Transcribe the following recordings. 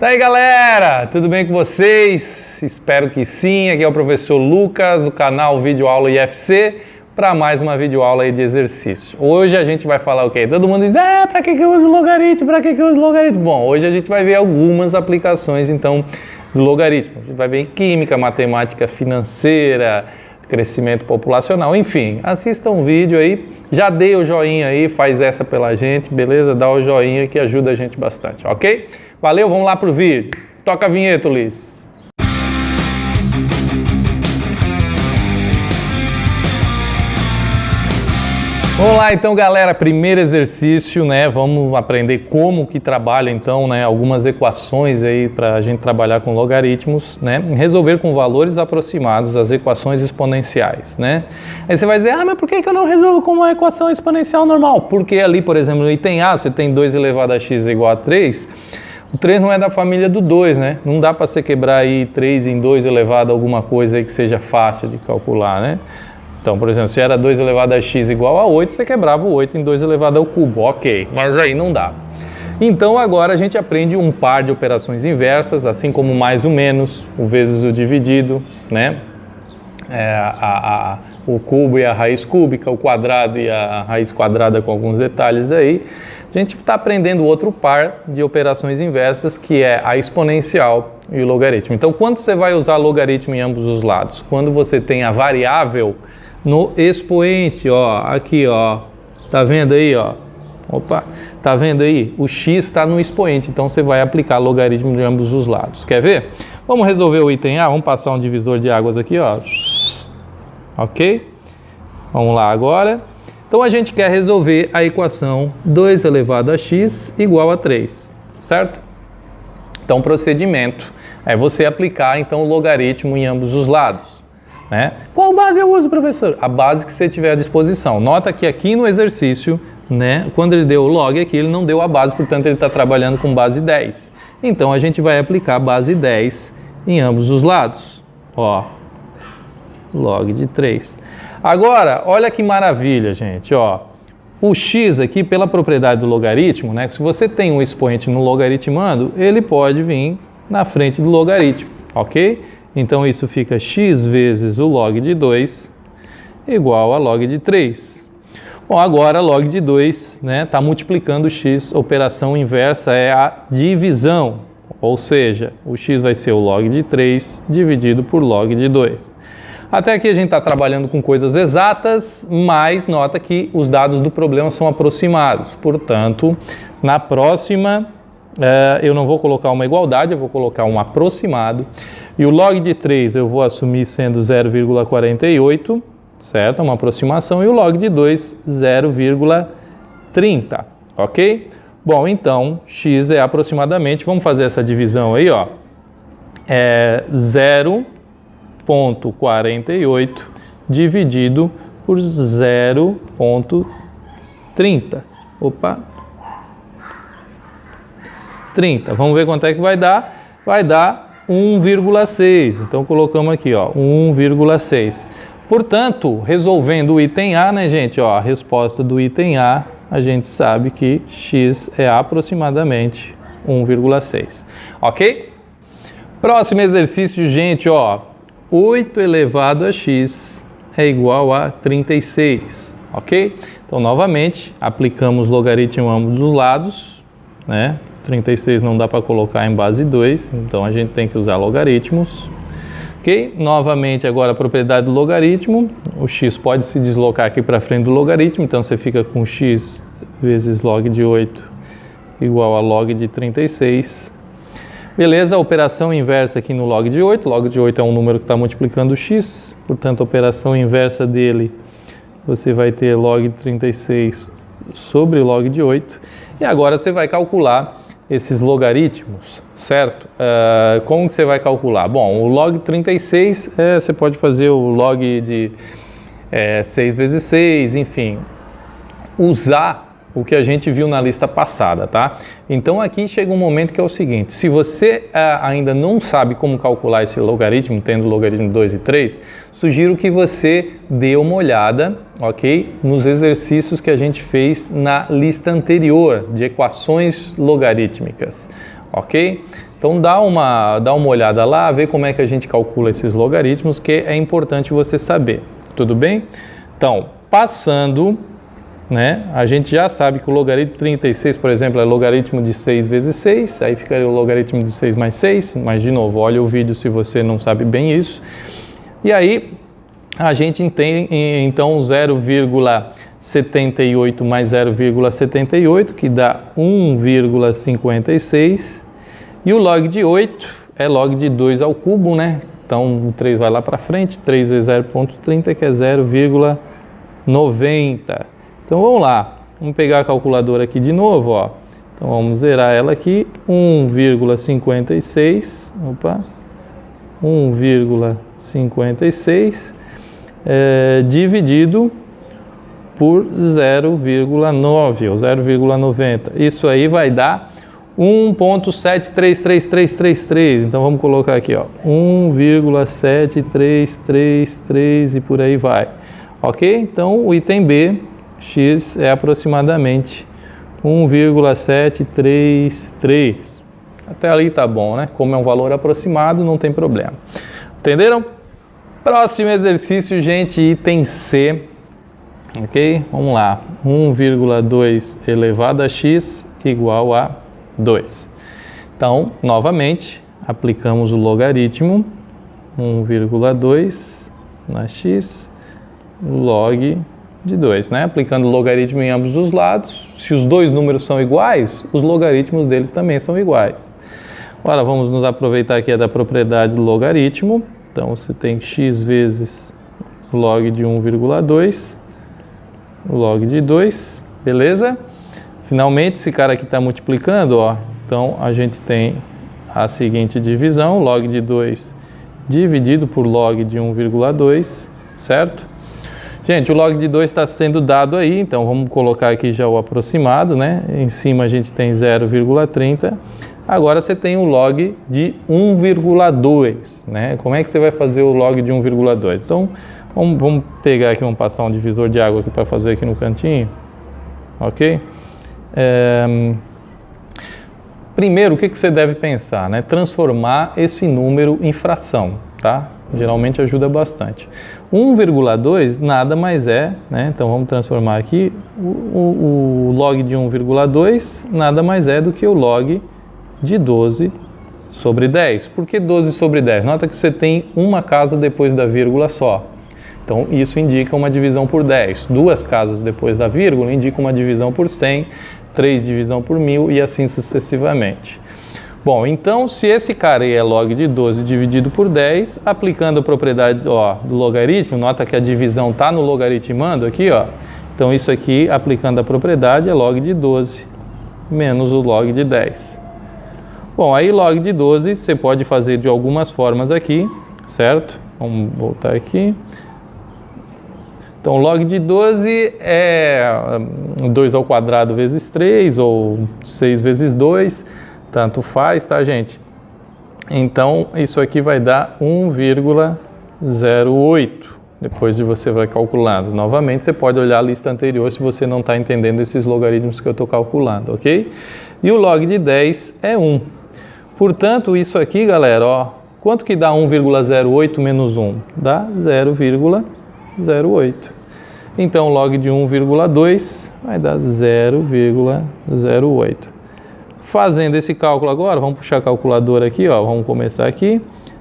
E aí galera, tudo bem com vocês? Espero que sim. Aqui é o professor Lucas do canal Vídeo Aula IFC para mais uma videoaula aí de exercício. Hoje a gente vai falar o quê? Todo mundo diz, para que eu uso logaritmo? Para que eu uso logaritmo? Bom, hoje a gente vai ver algumas aplicações então do logaritmo. A gente vai ver em química, matemática financeira, crescimento populacional, enfim, assista um vídeo aí, já dê o joinha aí, faz essa pela gente, beleza? Dá o joinha que ajuda a gente bastante, ok? Valeu, vamos lá pro vídeo. Toca a vinheta, Ulisses. Vamos lá então, galera, primeiro exercício, né? Vamos aprender como que trabalha então, né? Algumas equações aí para a gente trabalhar com logaritmos, né? Resolver com valores aproximados as equações exponenciais, né? Aí você vai dizer, mas por que eu não resolvo com uma equação exponencial normal? Porque ali, por exemplo, no item A, você tem 2 elevado a x igual a 3, o 3 não é da família do 2, né? Não dá para você quebrar aí 3 em 2 elevado a alguma coisa aí que seja fácil de calcular, né? Então, por exemplo, se era 2 elevado a x igual a 8, você quebrava o 8 em 2 elevado ao cubo, ok, mas aí não dá. Então, agora a gente aprende um par de operações inversas, assim como mais o menos, o vezes o dividido, né? O cubo e a raiz cúbica, o quadrado e a raiz quadrada com alguns detalhes aí. A gente está aprendendo outro par de operações inversas, que é a exponencial e o logaritmo. Então, quando você vai usar logaritmo em ambos os lados? Quando você tem a variável no expoente, ó, aqui, ó, tá vendo aí, ó, opa, tá vendo aí? O x está no expoente, então você vai aplicar logaritmo de ambos os lados. Quer ver? Vamos resolver o item A, vamos passar um divisor de águas aqui, ó, ok? Vamos lá agora. Então a gente quer resolver a equação 2 elevado a x igual a 3, certo? Então o procedimento é você aplicar então o logaritmo em ambos os lados. Né? Qual base eu uso, professor? A base que você tiver à disposição. Nota que aqui no exercício, né, quando ele deu o log aqui, ele não deu a base, portanto ele está trabalhando com base 10. Então a gente vai aplicar base 10 em ambos os lados. Ó, log de 3. Agora, olha que maravilha, gente. Ó, o x aqui, pela propriedade do logaritmo, né, se você tem um expoente no logaritmando, ele pode vir na frente do logaritmo, ok? Então, isso fica x vezes o log de 2 igual a log de 3. Bom, agora log de 2, né, está multiplicando o x, operação inversa é a divisão, ou seja, o x vai ser o log de 3 dividido por log de 2. Até aqui a gente está trabalhando com coisas exatas, mas nota que os dados do problema são aproximados. Portanto, na próxima eu não vou colocar uma igualdade, eu vou colocar um aproximado. E o log de 3 eu vou assumir sendo 0,48, certo? Uma aproximação. E o log de 2, 0,30, ok? Bom, então, x é aproximadamente, vamos fazer essa divisão aí, ó. 0,48 dividido por 0,30. Opa! 30. Vamos ver quanto é que vai dar. Vai dar 1,6. Então, colocamos aqui, ó, 1,6. Portanto, resolvendo o item A, né, gente? Ó, a resposta do item A, a gente sabe que x é aproximadamente 1,6. Ok? Próximo exercício, gente, ó. 8 elevado a x é igual a 36. Ok? Então, novamente, aplicamos logaritmo em ambos os lados, né? 36 não dá para colocar em base 2, então a gente tem que usar logaritmos. Ok? Novamente, agora a propriedade do logaritmo. O x pode se deslocar aqui para frente do logaritmo, então você fica com x vezes log de 8 igual a log de 36. Beleza? A operação inversa aqui no log de 8. Log de 8 é um número que está multiplicando o x, portanto, a operação inversa dele, você vai ter log de 36 sobre log de 8. E agora você vai calcular esses logaritmos, certo? Como que você vai calcular? Bom, o log 36, você pode fazer o log de 6 vezes 6, enfim, usar o que a gente viu na lista passada, tá? Então aqui chega um momento que é o seguinte, se você ainda não sabe como calcular esse logaritmo, tendo logaritmo 2 e 3, sugiro que você dê uma olhada, ok? Nos exercícios que a gente fez na lista anterior de equações logarítmicas, ok? Então dá uma olhada lá, vê como é que a gente calcula esses logaritmos, que é importante você saber, tudo bem? Então, passando, né, a gente já sabe que o logaritmo 36, por exemplo, é logaritmo de 6 vezes 6, aí ficaria o logaritmo de 6 mais 6, mas de novo, olha o vídeo se você não sabe bem isso. E aí, a gente tem então 0,78 mais 0,78, que dá 1,56, e o log de 8 é log de 2 ao cubo, né? Então, o 3 vai lá para frente, 3 vezes 0,30, que é 0,90. Então, vamos lá. Vamos pegar a calculadora aqui de novo, ó. Então, vamos zerar ela aqui. 1,56. Opa. 1,56 dividido por 0,9 ou 0,90. Isso aí vai dar 1,73333. Então vamos colocar aqui, ó, 1,7333 e por aí vai. Ok? Então o item B, x, é aproximadamente 1,733. Até ali tá bom, né? Como é um valor aproximado, não tem problema. Entenderam? Próximo exercício, gente, item C. Ok? Vamos lá. 1,2 elevado a x igual a 2. Então, novamente, aplicamos o logaritmo 1,2 na x log de 2, né? Aplicando o logaritmo em ambos os lados, se os dois números são iguais, os logaritmos deles também são iguais. Agora vamos nos aproveitar aqui da propriedade do logaritmo. Então, você tem x vezes log de 1,2, log de 2, beleza? Finalmente, esse cara aqui está multiplicando, ó. Então, a gente tem a seguinte divisão, log de 2 dividido por log de 1,2, certo? Gente, o log de 2 está sendo dado aí, então vamos colocar aqui já o aproximado, né? Em cima a gente tem 0,30. Agora você tem o log de 1,2, né? Como é que você vai fazer o log de 1,2? Então, vamos pegar aqui, vamos passar um divisor de água aqui para fazer aqui no cantinho, ok? Primeiro, o que você deve pensar, né? Transformar esse número em fração, tá? Geralmente ajuda bastante. 1,2 nada mais é, né? Então vamos transformar aqui, o log de 1,2 nada mais é do que o log de 12 sobre 10. Por que 12 sobre 10? Nota que você tem uma casa depois da vírgula só. Então isso indica uma divisão por 10. Duas casas depois da vírgula indica uma divisão por 100, 3 divisão por 1000 e assim sucessivamente. Bom, então se esse cara aí é log de 12 dividido por 10, aplicando a propriedade do logaritmo, nota que a divisão está no logaritmando aqui, ó. Então isso aqui, aplicando a propriedade, é log de 12 menos o log de 10. Bom, aí log de 12 você pode fazer de algumas formas aqui, certo? Vamos voltar aqui. Então, log de 12 é 2 ao quadrado vezes 3 ou 6 vezes 2, tanto faz, tá, gente? Então, isso aqui vai dar 1,08, depois de você vai calculando. Novamente, você pode olhar a lista anterior se você não está entendendo esses logaritmos que eu estou calculando, ok? E o log de 10 é 1. Portanto, isso aqui, galera, ó, quanto que dá 1,08 menos 1? Dá 0,08. Então, log de 1,2 vai dar 0,08. Fazendo esse cálculo agora, vamos puxar a calculadora aqui, ó, vamos começar aqui.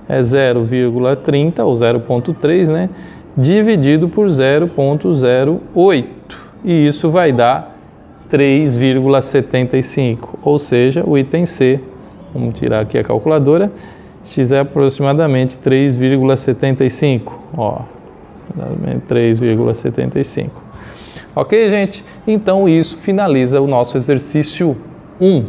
É 0,30 ou 0,3, né? Dividido por 0,08. E isso vai dar 3,75. Ou seja, o item C, vamos tirar aqui a calculadora, x é aproximadamente 3,75, ó. 3,75. Ok, gente? Então isso finaliza o nosso exercício 1.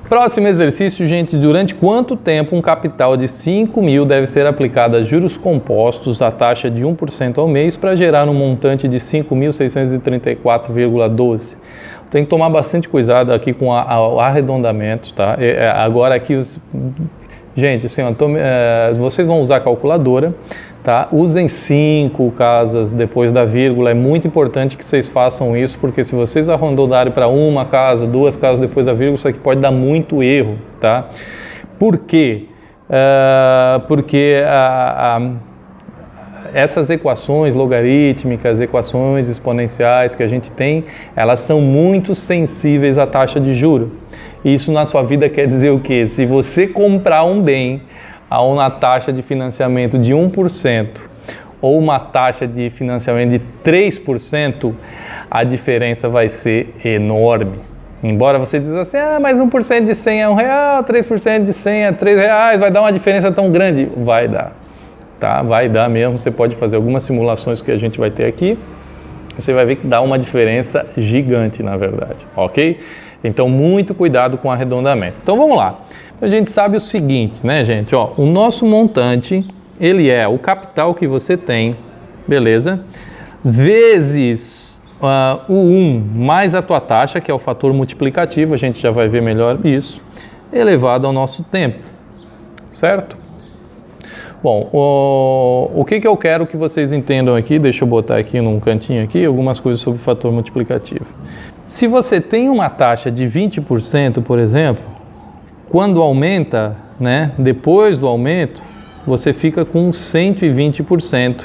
Próximo exercício, gente, durante quanto tempo um capital de 5.000 deve ser aplicado a juros compostos à taxa de 1% ao mês para gerar um montante de 5.634,12? Tem que tomar bastante cuidado aqui com arredondamentos, tá? Agora aqui, gente, assim, vocês vão usar a calculadora, tá? Usem 5 casas depois da vírgula, é muito importante que vocês façam isso, porque se vocês arredondarem para uma casa, 2 casas depois da vírgula, isso aqui pode dar muito erro, tá? Por quê? Porque essas equações logarítmicas, equações exponenciais que a gente tem, elas são muito sensíveis à taxa de juros. Isso na sua vida quer dizer o quê? Se você comprar um bem a uma taxa de financiamento de 1% ou uma taxa de financiamento de 3%, a diferença vai ser enorme. Embora você diga assim, mas 1% de 100 é R$1, 3% de 100 é R$3, vai dar uma diferença tão grande? Vai dar, tá? Vai dar mesmo, você pode fazer algumas simulações que a gente vai ter aqui, você vai ver que dá uma diferença gigante, na verdade, ok? Então, muito cuidado com o arredondamento. Então, vamos lá. Então, a gente sabe o seguinte, né, gente? Ó, o nosso montante, ele é o capital que você tem, beleza? Vezes o 1 mais a tua taxa, que é o fator multiplicativo, a gente já vai ver melhor isso, elevado ao nosso tempo, certo? Bom, o que eu quero que vocês entendam aqui, deixa eu botar aqui num cantinho aqui, algumas coisas sobre o fator multiplicativo. Se você tem uma taxa de 20%, por exemplo, quando aumenta, né, depois do aumento, você fica com 120%.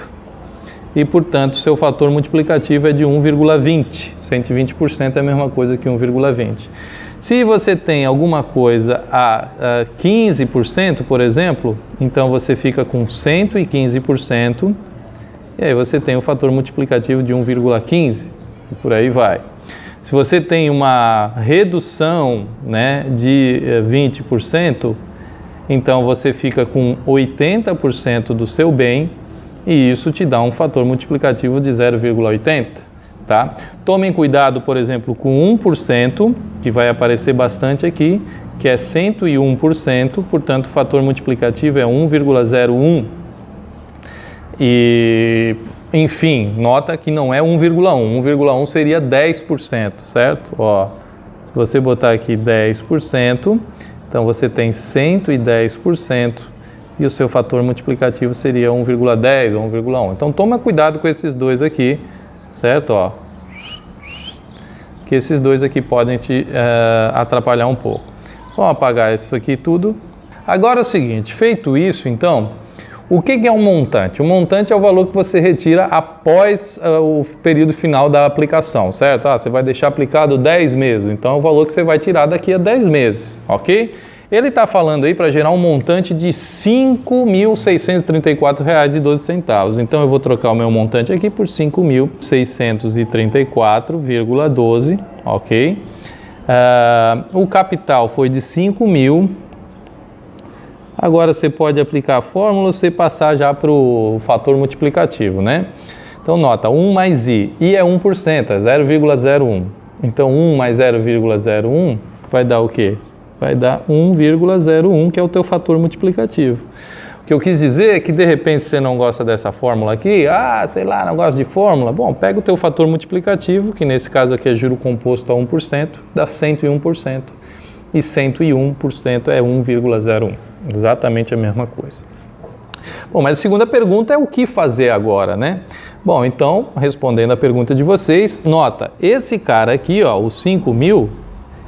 E, portanto, seu fator multiplicativo é de 1,20. 120% é a mesma coisa que 1,20. Se você tem alguma coisa a 15%, por exemplo, então você fica com 115%, e aí você tem o fator multiplicativo de 1,15, e por aí vai. Se você tem uma redução, né, de 20%, então você fica com 80% do seu bem, e isso te dá um fator multiplicativo de 0,80, tá? Tomem cuidado, por exemplo, com 1%, que vai aparecer bastante aqui, que é 101%, portanto, o fator multiplicativo é 1,01. E, enfim, nota que não é 1,1. 1,1 seria 10%, certo? Ó, se você botar aqui 10%, então você tem 110%. E o seu fator multiplicativo seria 1,10 ou 1,1. Então, toma cuidado com esses dois aqui, certo? Ó, que esses dois aqui podem te atrapalhar um pouco. Vamos apagar isso aqui tudo. Agora é o seguinte, feito isso, então, o que é um montante? O montante é o valor que você retira após o período final da aplicação, certo? Você vai deixar aplicado 10 meses, então é o valor que você vai tirar daqui a 10 meses, ok? Ele está falando aí para gerar um montante de R$ 5.634,12. Então, eu vou trocar o meu montante aqui por 5.634,12, ok? O capital foi de 5.000. Agora, você pode aplicar a fórmula, você passar já para o fator multiplicativo, né? Então, nota, 1 mais I. I é 1%, é 0,01. Então, 1 mais 0,01 vai dar o quê? Vai dar 1,01, que é o teu fator multiplicativo. O que eu quis dizer é que, de repente, você não gosta dessa fórmula aqui, sei lá, não gosta de fórmula. Bom, pega o teu fator multiplicativo, que nesse caso aqui é juro composto a 1%, dá 101%. E 101% é 1,01. Exatamente a mesma coisa. Bom, mas a segunda pergunta é o que fazer agora, né? Bom, então, respondendo a pergunta de vocês, nota, esse cara aqui, ó, o 5.000,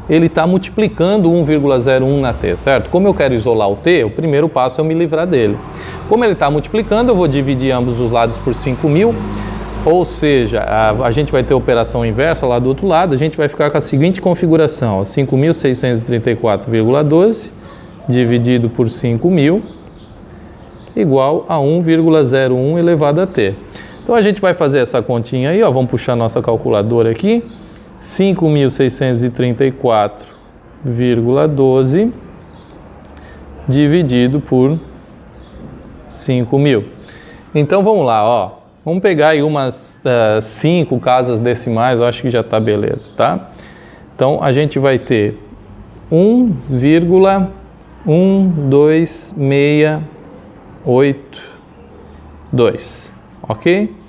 ele está multiplicando 1,01 na T, certo? Como eu quero isolar o T, o primeiro passo é eu me livrar dele. Como ele está multiplicando, eu vou dividir ambos os lados por 5.000, ou seja, a gente vai ter a operação inversa lá do outro lado, a gente vai ficar com a seguinte configuração, 5.634,12 dividido por 5.000 igual a 1,01 elevado a T. Então a gente vai fazer essa continha aí, ó, vamos puxar nossa calculadora aqui, 5.634,12 dividido por 5.000. Então vamos lá, ó. Vamos pegar aí umas 5 casas decimais, eu acho que já está beleza, tá? Então a gente vai ter 1,12682, ok?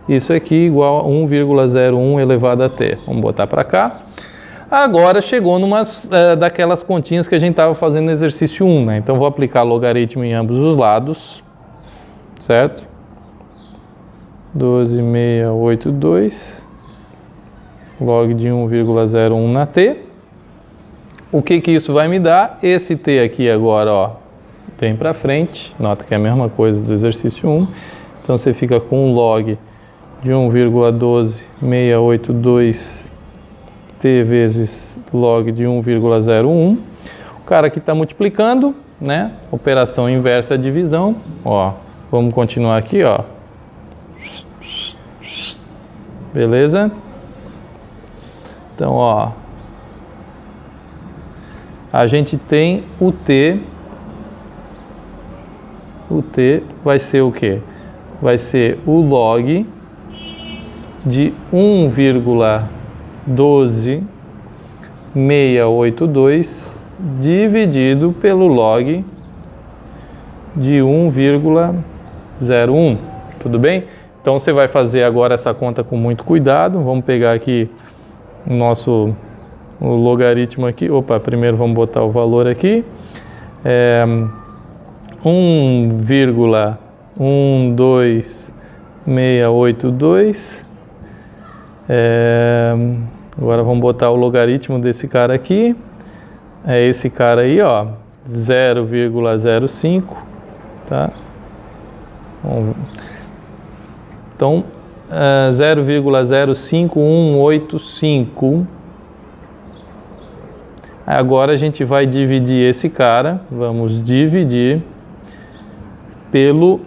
Isso aqui igual a 1,01 elevado a T. Vamos botar para cá. Agora chegou numa daquelas continhas que a gente estava fazendo no exercício 1, né? Então vou aplicar logaritmo em ambos os lados, certo? 12,682 log de 1,01 na t. O que que isso vai me dar? Esse t aqui agora, ó, vem para frente, nota que é a mesma coisa do exercício 1, então você fica com um log de 1,12682 t vezes log de 1,01. O cara aqui está multiplicando, né? Operação inversa divisão, ó, vamos continuar aqui, ó. Beleza? Então, ó, a gente tem o t vai ser o quê? Vai ser o log de 1,12682 dividido pelo log de 1,01. Tudo bem? Então você vai fazer agora essa conta com muito cuidado. Vamos pegar aqui o logaritmo aqui. Opa, primeiro vamos botar o valor aqui. 1,12682. Agora vamos botar o logaritmo desse cara aqui. É esse cara aí, ó, 0,05, tá? Então, 0,05185. Agora a gente vai dividir esse cara, vamos dividir pelo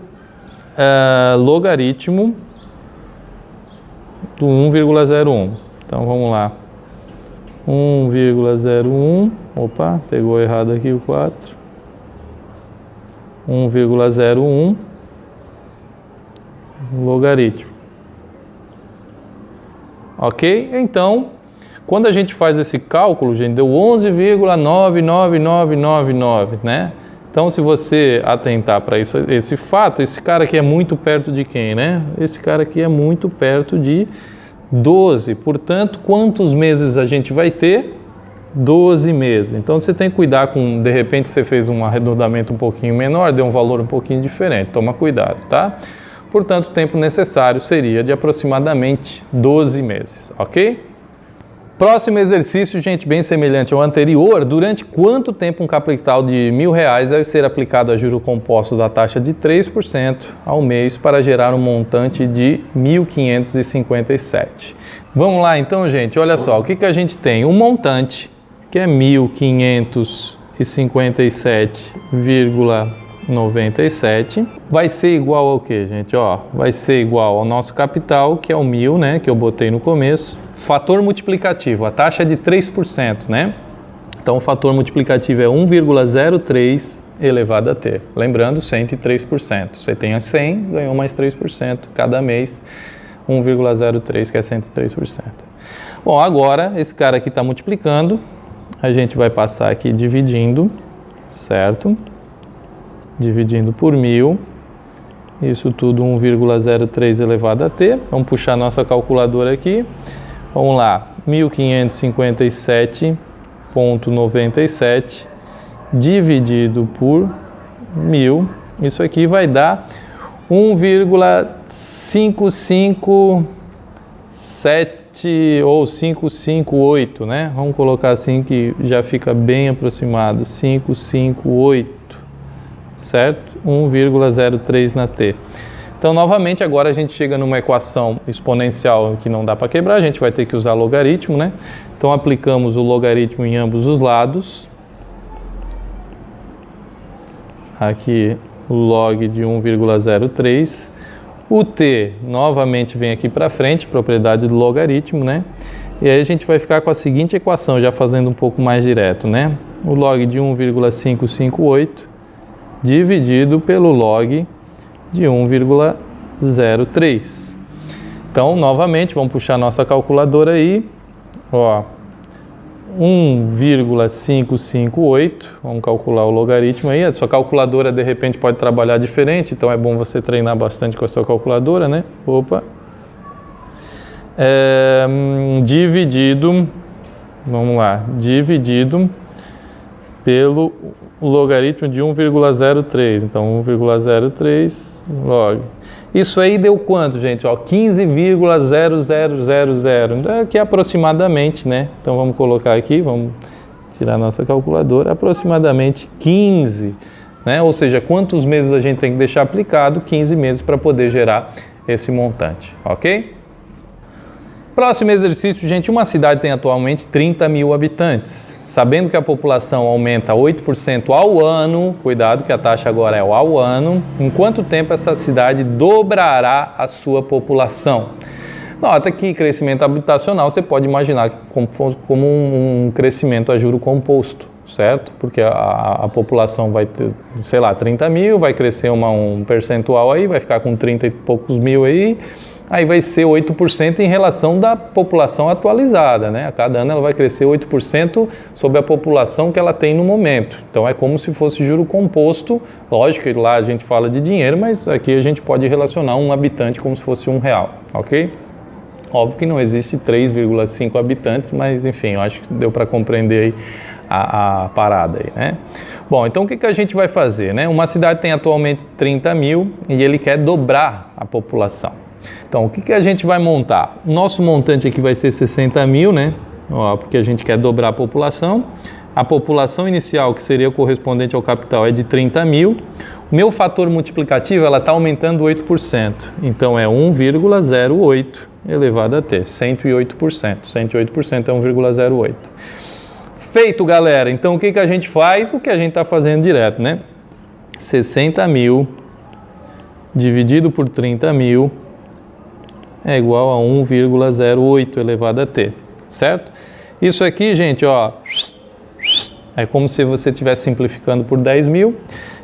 logaritmo do 1,01. Então vamos lá. 1,01, opa, pegou errado aqui o 4. 1,01 logaritmo. Ok? Então, quando a gente faz esse cálculo, gente, deu 11,99999, né? Então, se você atentar para esse fato, esse cara aqui é muito perto de quem, né? Esse cara aqui é muito perto de 12. Portanto, quantos meses a gente vai ter? 12 meses. Então, você tem que cuidar com, de repente, você fez um arredondamento um pouquinho menor, deu um valor um pouquinho diferente. Toma cuidado, tá? Portanto, o tempo necessário seria de aproximadamente 12 meses, ok? Próximo exercício, gente, bem semelhante ao anterior. Durante quanto tempo um capital de R$1.000 deve ser aplicado a juros compostos da taxa de 3% ao mês para gerar um montante de 1.557? Vamos lá então, gente, olha só, o que a gente tem? Um montante que é 1.557,97 vai ser igual ao que, gente? Ó, vai ser igual ao nosso capital, que é o 1.000, né, que eu botei no começo. Fator multiplicativo, a taxa é de 3%, né? Então o fator multiplicativo é 1,03 elevado a t. Lembrando, 103%. Você tem 100, ganhou mais 3% cada mês, 1,03, que é 103%. Bom, agora esse cara aqui está multiplicando, a gente vai passar aqui dividindo, certo? Dividindo por 1.000, isso tudo 1,03 elevado a t. Vamos puxar nossa calculadora aqui. Vamos lá, 1.557,97 dividido por 1.000, isso aqui vai dar 1,557 ou 558, né? Vamos colocar assim que já fica bem aproximado, 558, certo? 1,03 na t. Então, novamente, agora a gente chega numa equação exponencial que não dá para quebrar, a gente vai ter que usar logaritmo, né? Então, aplicamos o logaritmo em ambos os lados. Aqui, o log de 1,03. O t, novamente, vem aqui para frente, propriedade do logaritmo, né? E aí a gente vai ficar com a seguinte equação, já fazendo um pouco mais direto, né? O log de 1,558 dividido pelo log de 1,03. Então, novamente, vamos puxar nossa calculadora aí, ó, 1,558, vamos calcular o logaritmo aí, a sua calculadora de repente pode trabalhar diferente, então é bom você treinar bastante com a sua calculadora, né? Opa! Dividido, vamos lá, dividido pelo logaritmo de 1,03, então 1,03 log. Isso aí deu quanto, gente? 15,0000, que é aproximadamente, né? Então vamos colocar aqui, vamos tirar a nossa calculadora, aproximadamente 15, né? Ou seja, quantos meses a gente tem que deixar aplicado? 15 meses para poder gerar esse montante, ok? Próximo exercício, gente, uma cidade tem atualmente 30 mil habitantes. Sabendo que a população aumenta 8% ao ano, cuidado que a taxa agora é ao ano, em quanto tempo essa cidade dobrará a sua população? Nota que crescimento habitacional você pode imaginar como um crescimento a juro composto, certo? Porque a população vai ter, sei lá, 30 mil, vai crescer um percentual aí, vai ficar com 30 e poucos mil aí vai ser 8% em relação da população atualizada, né? A cada ano ela vai crescer 8% sobre a população que ela tem no momento. Então é como se fosse juro composto. Lógico que lá a gente fala de dinheiro, mas aqui a gente pode relacionar um habitante como se fosse R$1, ok? Óbvio que não existe 3,5 habitantes, mas enfim, eu acho que deu para compreender aí a parada aí, né? Bom, então o que a gente vai fazer, né? Uma cidade tem atualmente 30 mil e ele quer dobrar a população. Então, o que a gente vai montar? Nosso montante aqui vai ser 60 mil, né? Porque a gente quer dobrar a população. A população inicial, que seria correspondente ao capital, é de 30 mil. O meu fator multiplicativo, ela está aumentando 8%. Então, é 1,08 elevado a t, 108%. 108% é 1,08. Feito, galera. Então, o que a gente faz? O que a gente está fazendo direto, né? 60 mil dividido por 30 mil é igual a 1,08 elevado a t, certo? Isso aqui, gente, ó, é como se você estivesse simplificando por 10 mil,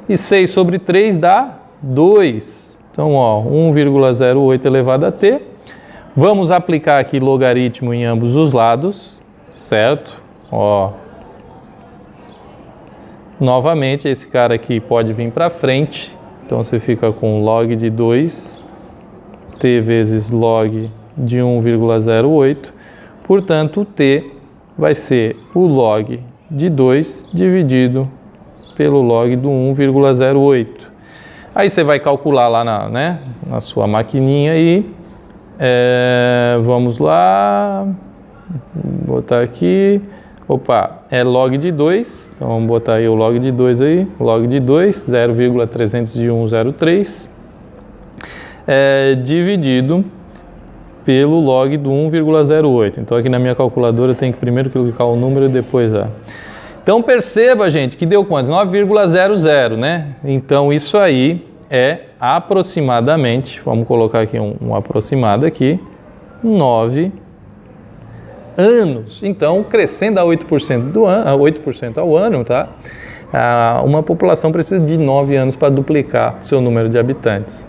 e 6 sobre 3 dá 2. Então, ó, 1,08 elevado a t. Vamos aplicar aqui logaritmo em ambos os lados, certo? Ó, novamente, esse cara aqui pode vir para frente, então você fica com log de 2, t vezes log de 1,08, portanto, o t vai ser o log de 2 dividido pelo log do 1,08. Aí você vai calcular lá na sua maquininha aí, vamos lá, botar aqui, é log de 2, então vamos botar aí o log de 2 aí, log de 2, 0,30103, dividido pelo log do 1,08. Então aqui na minha calculadora eu tenho que primeiro clicar o número e depois Então perceba, gente, que deu quanto? 9,00, né? Então isso aí é aproximadamente, vamos colocar aqui um aproximado aqui, 9 anos. Então, crescendo a 8% ao ano, tá? Uma população precisa de 9 anos para duplicar seu número de habitantes.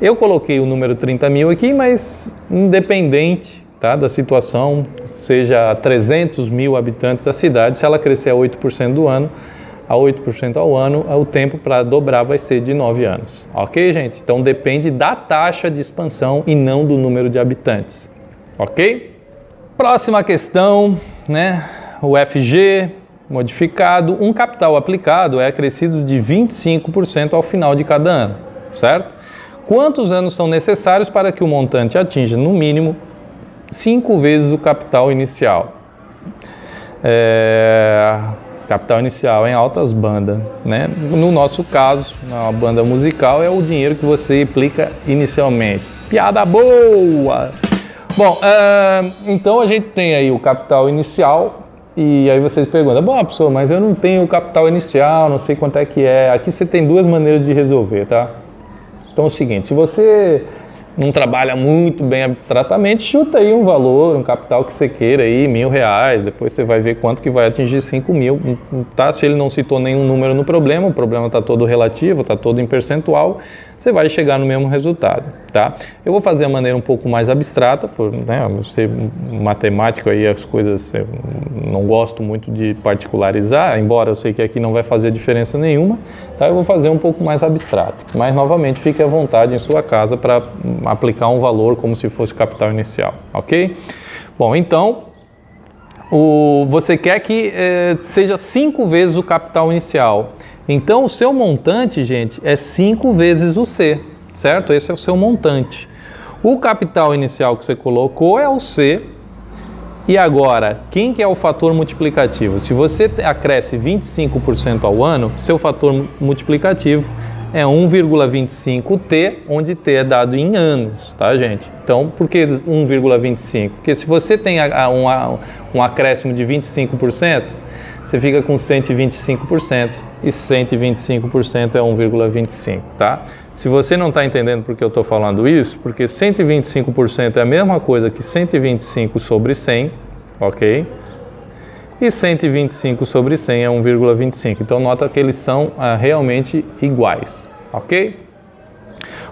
Eu coloquei o número 30 mil aqui, mas independente, tá, da situação, seja 300 mil habitantes da cidade, se ela crescer a 8% do ano, a 8% ao ano, o tempo para dobrar vai ser de 9 anos. Ok, gente? Então depende da taxa de expansão e não do número de habitantes. Ok? Próxima questão, né? O FG modificado. Um capital aplicado é acrescido de 25% ao final de cada ano, certo? Quantos anos são necessários para que o montante atinja, no mínimo, 5 vezes o capital inicial? Capital inicial em altas bandas, né? No nosso caso, na banda musical, é o dinheiro que você aplica inicialmente. Piada boa! Bom, então a gente tem aí o capital inicial e aí vocês perguntam, bom, professor, mas eu não tenho o capital inicial, não sei quanto é que é. Aqui você tem duas maneiras de resolver, tá? Então é o seguinte, se você não trabalha muito bem abstratamente, chuta aí um valor, um capital que você queira aí, R$1.000, depois você vai ver quanto que vai atingir 5 mil, tá? Se ele não citou nenhum número no problema, o problema está todo relativo, está todo em percentual, você vai chegar no mesmo resultado, tá? Eu vou fazer a maneira um pouco mais abstrata, ser matemático aí as coisas eu não gosto muito de particularizar, embora eu sei que aqui não vai fazer diferença nenhuma, tá? Eu vou fazer um pouco mais abstrato, mas novamente fique à vontade em sua casa para aplicar um valor como se fosse capital inicial, ok? Bom, então, você quer que seja 5 vezes o capital inicial. Então, o seu montante, gente, é 5 vezes o C, certo? Esse é o seu montante. O capital inicial que você colocou é o C. E agora, quem que é o fator multiplicativo? Se você acresce 25% ao ano, seu fator multiplicativo é 1,25T, onde T é dado em anos, tá, gente? Então, por que 1,25? Porque se você tem um acréscimo de 25%, você fica com 125%, e 125% é 1,25, tá? Se você não está entendendo por que eu estou falando isso, porque 125% é a mesma coisa que 125 sobre 100, ok? E 125 sobre 100 é 1,25. Então, nota que eles são realmente iguais, ok?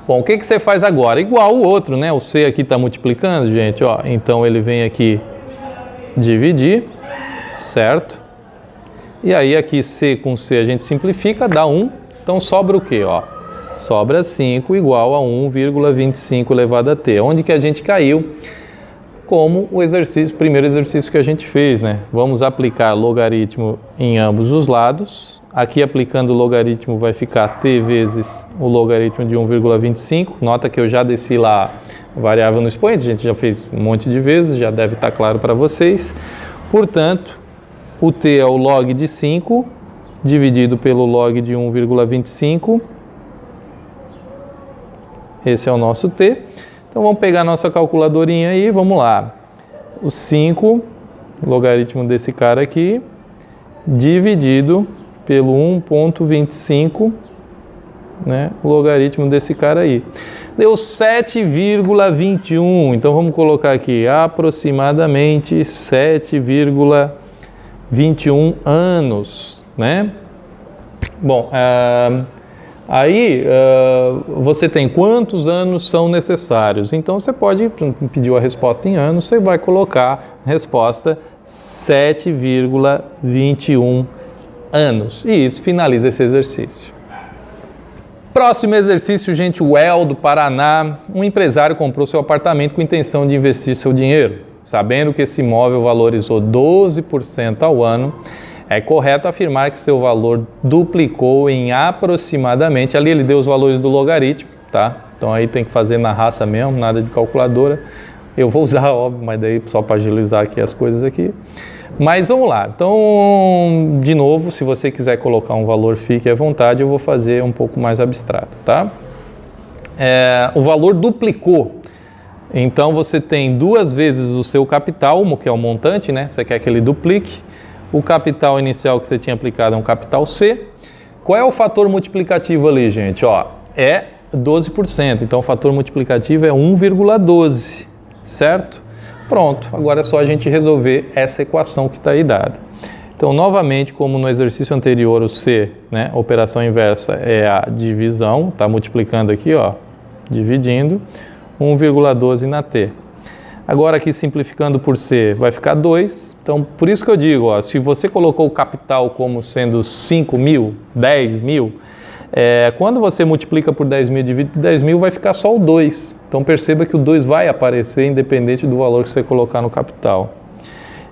Bom, o que você faz agora? Igual o outro, né? O C aqui está multiplicando, gente, ó. Então, ele vem aqui dividir, certo? E aí, aqui C com C a gente simplifica, dá 1. Então, sobra o quê, ó? Sobra 5 igual a 1,25 elevado a t. Onde que a gente caiu? Como o primeiro exercício que a gente fez, né? Vamos aplicar logaritmo em ambos os lados. Aqui, aplicando o logaritmo, vai ficar t vezes o logaritmo de 1,25. Nota que eu já desci lá a variável no expoente, a gente já fez um monte de vezes, já deve estar claro para vocês. Portanto, o t é o log de 5 dividido pelo log de 1,25. Esse é o nosso t. Então, vamos pegar a nossa calculadorinha aí, vamos lá. O 5, logaritmo desse cara aqui, dividido pelo 1,25, né, o logaritmo desse cara aí. Deu 7,21. Então, vamos colocar aqui aproximadamente 7,21 anos, né? Bom, aí, você tem quantos anos são necessários. Então, você pode pedir a resposta em anos, você vai colocar a resposta 7,21 anos. E isso finaliza esse exercício. Próximo exercício, gente, o El do Paraná. Um empresário comprou seu apartamento com intenção de investir seu dinheiro. Sabendo que esse imóvel valorizou 12% ao ano, é correto afirmar que seu valor duplicou em aproximadamente, ali ele deu os valores do logaritmo, tá? Então aí tem que fazer na raça mesmo, nada de calculadora. Eu vou usar, óbvio, mas daí só para agilizar aqui as coisas aqui. Mas vamos lá. Então, de novo, se você quiser colocar um valor, fique à vontade, eu vou fazer um pouco mais abstrato, tá? O valor duplicou. Então, você tem duas vezes o seu capital, que é o montante, né? Você quer que ele duplique. O capital inicial que você tinha aplicado é um capital C. Qual é o fator multiplicativo ali, gente? Ó, é 12%. Então, o fator multiplicativo é 1,12, certo? Pronto. Agora é só a gente resolver essa equação que está aí dada. Então, novamente, como no exercício anterior, o C, né, operação inversa é a divisão. Está multiplicando aqui, ó, dividindo 1,12 na T. Agora aqui simplificando por C vai ficar 2, então por isso que eu digo, ó, se você colocou o capital como sendo 5 mil, 10 mil, quando você multiplica por 10 mil e divide por 10 mil vai ficar só o 2, então perceba que o 2 vai aparecer independente do valor que você colocar no capital.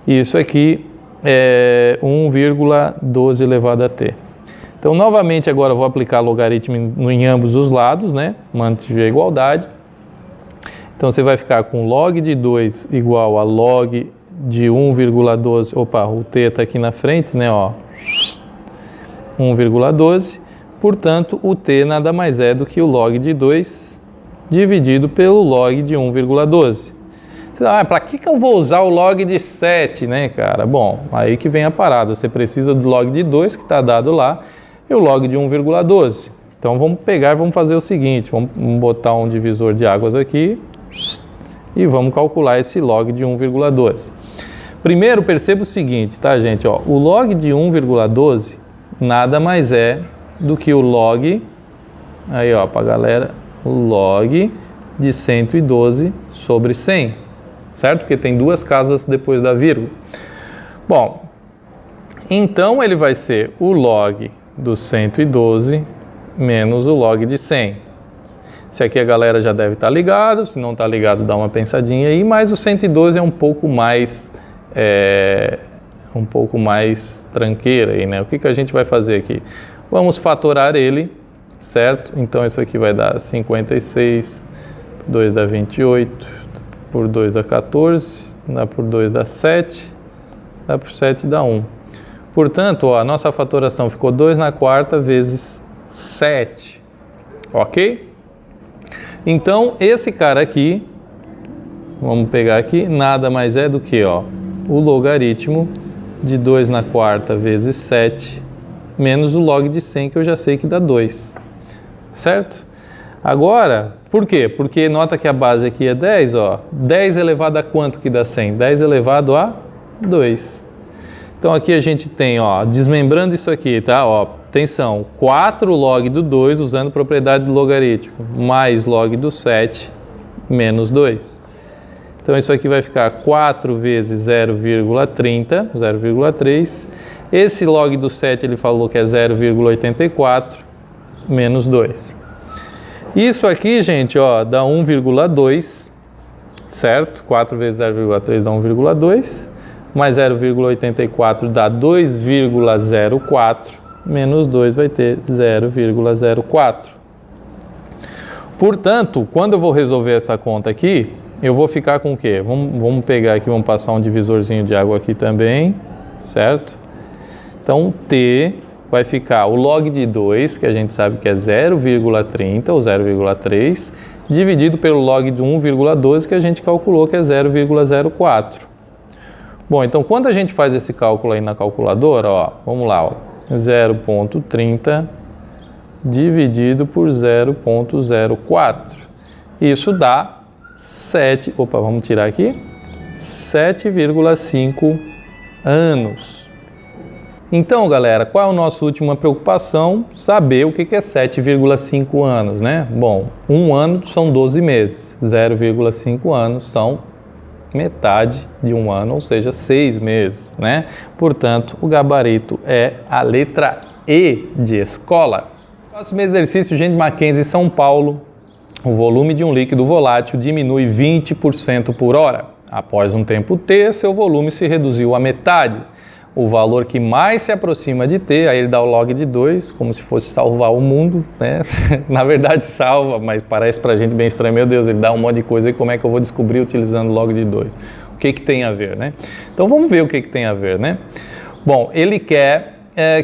E isso aqui é 1,12 elevado a t. Então novamente agora eu vou aplicar logaritmo em ambos os lados, né? Mantive a igualdade. Então, você vai ficar com log de 2 igual a log de 1,12, opa, o t está aqui na frente, né, ó, 1,12, portanto, o t nada mais é do que o log de 2 dividido pelo log de 1,12. Para que eu vou usar o log de 7, né, cara? Bom, aí que vem a parada, você precisa do log de 2 que está dado lá e o log de 1,12. Então, vamos pegar e vamos fazer o seguinte, vamos botar um divisor de águas aqui, e vamos calcular esse log de 1,12. Primeiro, perceba o seguinte, tá, gente? Ó, o log de 1,12 nada mais é do que o log, aí ó, pra galera, o log de 112 sobre 100, certo? Porque tem duas casas depois da vírgula. Bom, então ele vai ser o log do 112 menos o log de 100. Se aqui a galera já deve estar ligado, se não está ligado, dá uma pensadinha aí, mas o 112 é um pouco mais tranqueira aí, né? O que a gente vai fazer aqui? Vamos fatorar ele certo? Então isso aqui vai dar 56, 2 dá 28, por 2 dá 14, dá por 2 dá 7, dá por 7 dá 1. Portanto, ó, a nossa fatoração ficou 2 na quarta vezes 7, ok? Então, esse cara aqui, vamos pegar aqui, nada mais é do que ó, o logaritmo de 2 na quarta vezes 7, menos o log de 100, que eu já sei que dá 2, certo? Agora, por quê? Porque nota que a base aqui é 10, ó. 10 elevado a quanto que dá 100? 10 elevado a 2. Então aqui a gente tem, ó, desmembrando isso aqui, tá? Ó, atenção, 4 log do 2, usando propriedade do logaritmo, mais log do 7, menos 2. Então isso aqui vai ficar 4 vezes 0,30, 0,3. Esse log do 7 ele falou que é 0,84, menos 2. Isso aqui, gente, ó, dá 1,2, certo? 4 vezes 0,3 dá 1,2. Mais 0,84 dá 2,04, menos 2 vai ter 0,04. Portanto, quando eu vou resolver essa conta aqui, eu vou ficar com o quê? Vamos pegar aqui, vamos passar um divisorzinho de água aqui também, certo? Então, T vai ficar o log de 2, que a gente sabe que é 0,30 ou 0,3, dividido pelo log de 1,12, que a gente calculou que é 0,04. Bom, então quando a gente faz esse cálculo aí na calculadora, ó, vamos lá, ó, 0,30 dividido por 0,04. Isso dá 7, vamos tirar aqui, 7,5 anos. Então, galera, qual é a nossa última preocupação? Saber o que é 7,5 anos, né? Bom, 1 ano são 12 meses, 0,5 anos são metade de 1 ano, ou seja, 6 meses, né? Portanto, o gabarito é a letra E de escola. Próximo exercício, gente, Mackenzie, São Paulo. O volume de um líquido volátil diminui 20% por hora. Após um tempo T, seu volume se reduziu à metade. O valor que mais se aproxima de T, aí ele dá o log de 2, como se fosse salvar o mundo, né? Na verdade salva, mas parece pra gente bem estranho. Meu Deus, ele dá um monte de coisa aí, como é que eu vou descobrir utilizando o log de 2? O que tem a ver, né? Então vamos ver o que tem a ver, né? Bom, ele quer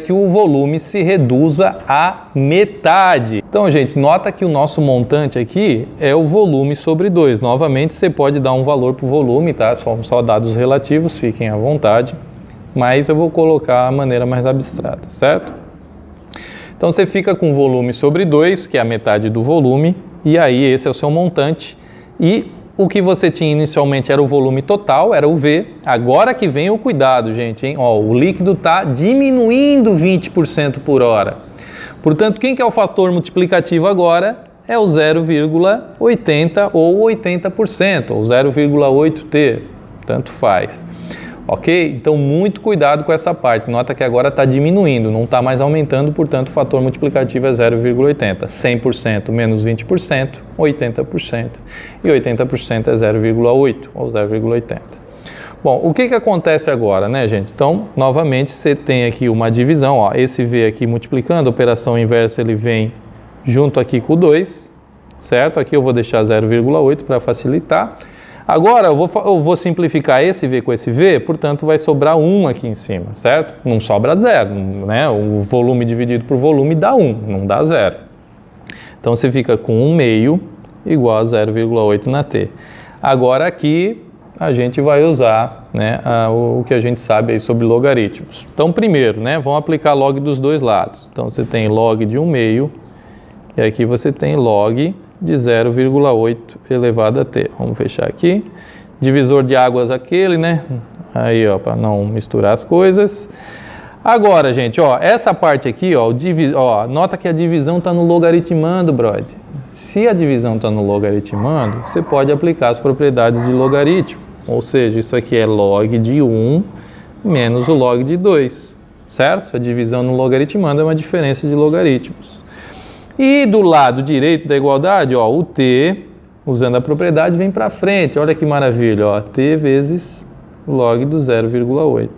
que o volume se reduza à metade. Então, gente, nota que o nosso montante aqui é o volume sobre 2. Novamente, você pode dar um valor para o volume, tá? Só dados relativos, fiquem à vontade. Mas eu vou colocar a maneira mais abstrata, certo? Então você fica com volume sobre 2, que é a metade do volume, e aí esse é o seu montante. E o que você tinha inicialmente era o volume total, era o V. Agora que vem o cuidado, gente, hein? Ó, o líquido está diminuindo 20% por hora. Portanto, quem que é o fator multiplicativo agora? É o 0,80 ou 80%, ou 0,8T, tanto faz. Ok? Então, muito cuidado com essa parte. Nota que agora está diminuindo, não está mais aumentando, portanto, o fator multiplicativo é 0,80. 100% menos 20%, 80%. E 80% é 0,8 ou 0,80. Bom, o que acontece agora, né, gente? Então, novamente, você tem aqui uma divisão, ó, esse V aqui multiplicando, a operação inversa ele vem junto aqui com o 2, certo? Aqui eu vou deixar 0,8 para facilitar. Agora eu vou simplificar esse V com esse V, portanto vai sobrar 1 aqui em cima, certo? Não sobra 0, né? O volume dividido por volume dá 1, não dá 0. Então você fica com 1 meio igual a 0,8 na T. Agora aqui a gente vai usar, né, o que a gente sabe aí sobre logaritmos. Então primeiro, né, vamos aplicar log dos dois lados. Então você tem log de 1 meio e aqui você tem log de 0,8 elevado a T. Vamos fechar aqui. Divisor de águas aquele, né? Aí, ó, para não misturar as coisas. Agora, gente, ó, essa parte aqui, ó, nota que a divisão está no logaritmando, brother. Se a divisão está no logaritmando, você pode aplicar as propriedades de logaritmo. Ou seja, isso aqui é log de 1 menos o log de 2, certo? A divisão no logaritmando é uma diferença de logaritmos. E do lado direito da igualdade, ó, o T, usando a propriedade, vem para frente. Olha que maravilha, ó, T vezes log do 0,8.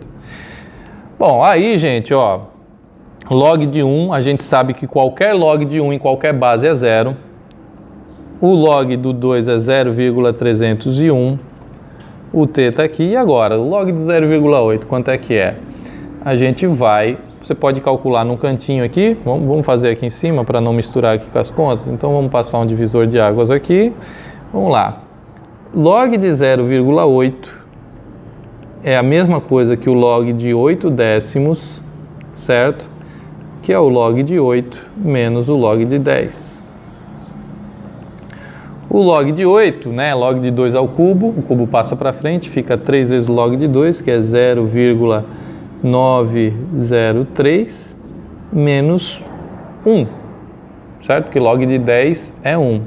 Bom, aí, gente, ó, Log de 1, a gente sabe que qualquer log de 1 em qualquer base é 0. O log do 2 é 0,301. O t está aqui. E agora, o log de 0,8, quanto é que é? A gente vai... Você pode calcular no cantinho aqui. Vamos fazer aqui em cima para não misturar aqui com as contas. Então, vamos passar um divisor de águas aqui. Vamos lá. Log de 0,8 é a mesma coisa que o log de 8 décimos, certo? Que é o log de 8 menos o log de 10. O log de 8, né, log de 2 ao cubo, o cubo passa para frente, fica 3 vezes o log de 2, que é 0,903, menos 1, certo? Porque log de 10 é 1.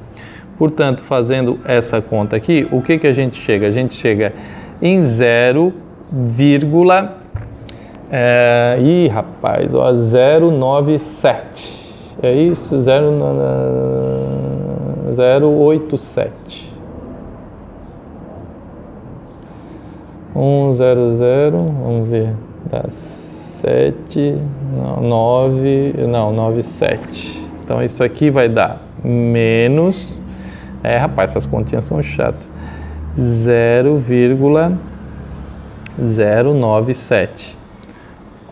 Portanto, fazendo essa conta aqui, o que a gente chega? A gente chega em 0, ih, rapaz, ó, 097. É isso? 087. 100, vamos ver, dá 7, não, 9, não, 97. Então, isso aqui vai dar menos, rapaz, essas continhas são chatas, 0,097.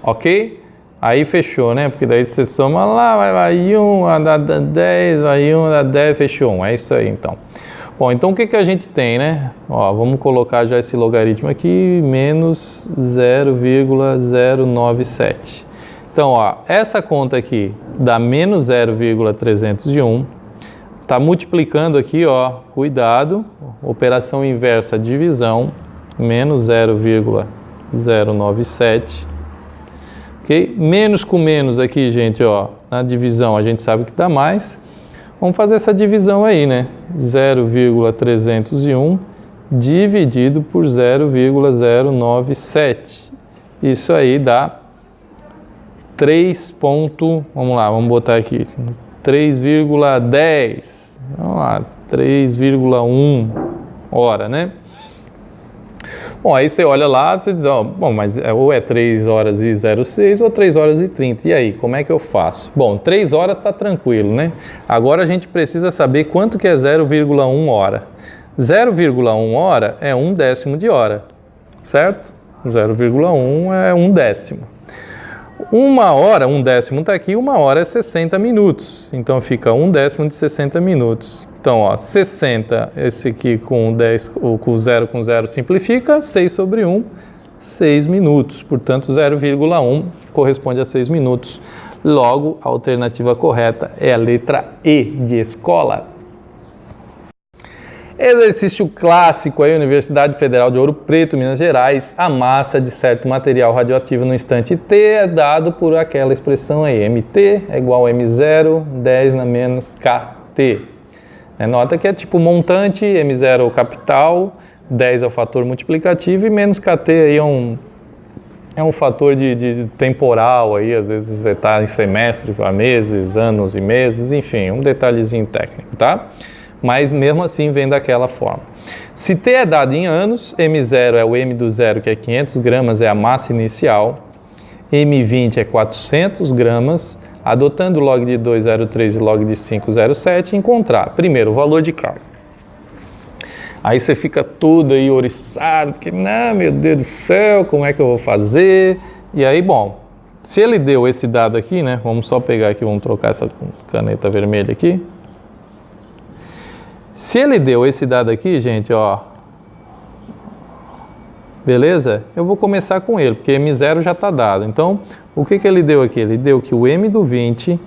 Ok? Aí fechou, né? Porque daí você soma lá, vai 1, dá 10, vai 1, dá 10, fechou 1. É isso aí, então. Bom, então o que a gente tem, né? Ó, vamos colocar já esse logaritmo aqui, menos 0,097. Então, ó, essa conta aqui dá menos 0,301. Tá multiplicando aqui, ó, cuidado, operação inversa, divisão, menos 0,097. Okay? Menos com menos aqui, gente, ó, na divisão a gente sabe que dá mais. Vamos fazer essa divisão aí, né? 0,301 dividido por 0,097. Isso aí dá 3 ponto, vamos lá, vamos botar aqui, 3,10. Vamos lá, 3,1 hora, né? Bom, aí você olha lá, você diz, ó, bom, mas ou é 3 horas e 06 ou 3 horas e 30. E aí, como é que eu faço? Bom, 3 horas está tranquilo, né? Agora a gente precisa saber quanto que é 0,1 hora. 0,1 hora é 1 décimo de hora, certo? 0,1 é 1 décimo. 1 hora, 1 décimo está aqui, 1 hora é 60 minutos. Então fica 1 décimo de 60 minutos. Então, ó, 60, esse aqui com 10, com 0 com 0 simplifica, 6 sobre 1, 6 minutos. Portanto, 0,1 corresponde a 6 minutos. Logo, a alternativa correta é a letra E de escola. Exercício clássico aí, Universidade Federal de Ouro Preto, Minas Gerais. A massa de certo material radioativo no instante t é dado por aquela expressão aí. mt é igual a m0, 10 na menos kt. Nota que é tipo montante, m0 é o capital, 10 é o fator multiplicativo e menos kt aí é um fator de temporal aí, às vezes você está em semestre para meses, anos e meses, enfim, um detalhezinho técnico, tá? Mas mesmo assim vem daquela forma. Se t é dado em anos, m0 é o m do zero, que é 500 gramas, é a massa inicial, m20 é 400 gramas, adotando log de 2,03 e log de 5,07, encontrar primeiro o valor de K. Aí você fica todo aí oriçado, porque, não, meu Deus do céu, como é que eu vou fazer? E aí, bom, se ele deu esse dado aqui, né, vamos só pegar aqui, vamos trocar essa caneta vermelha aqui. Se ele deu esse dado aqui, gente, ó, beleza? Eu vou começar com ele, porque M0 já está dado. Então, o que ele deu aqui? Ele deu que o M do 20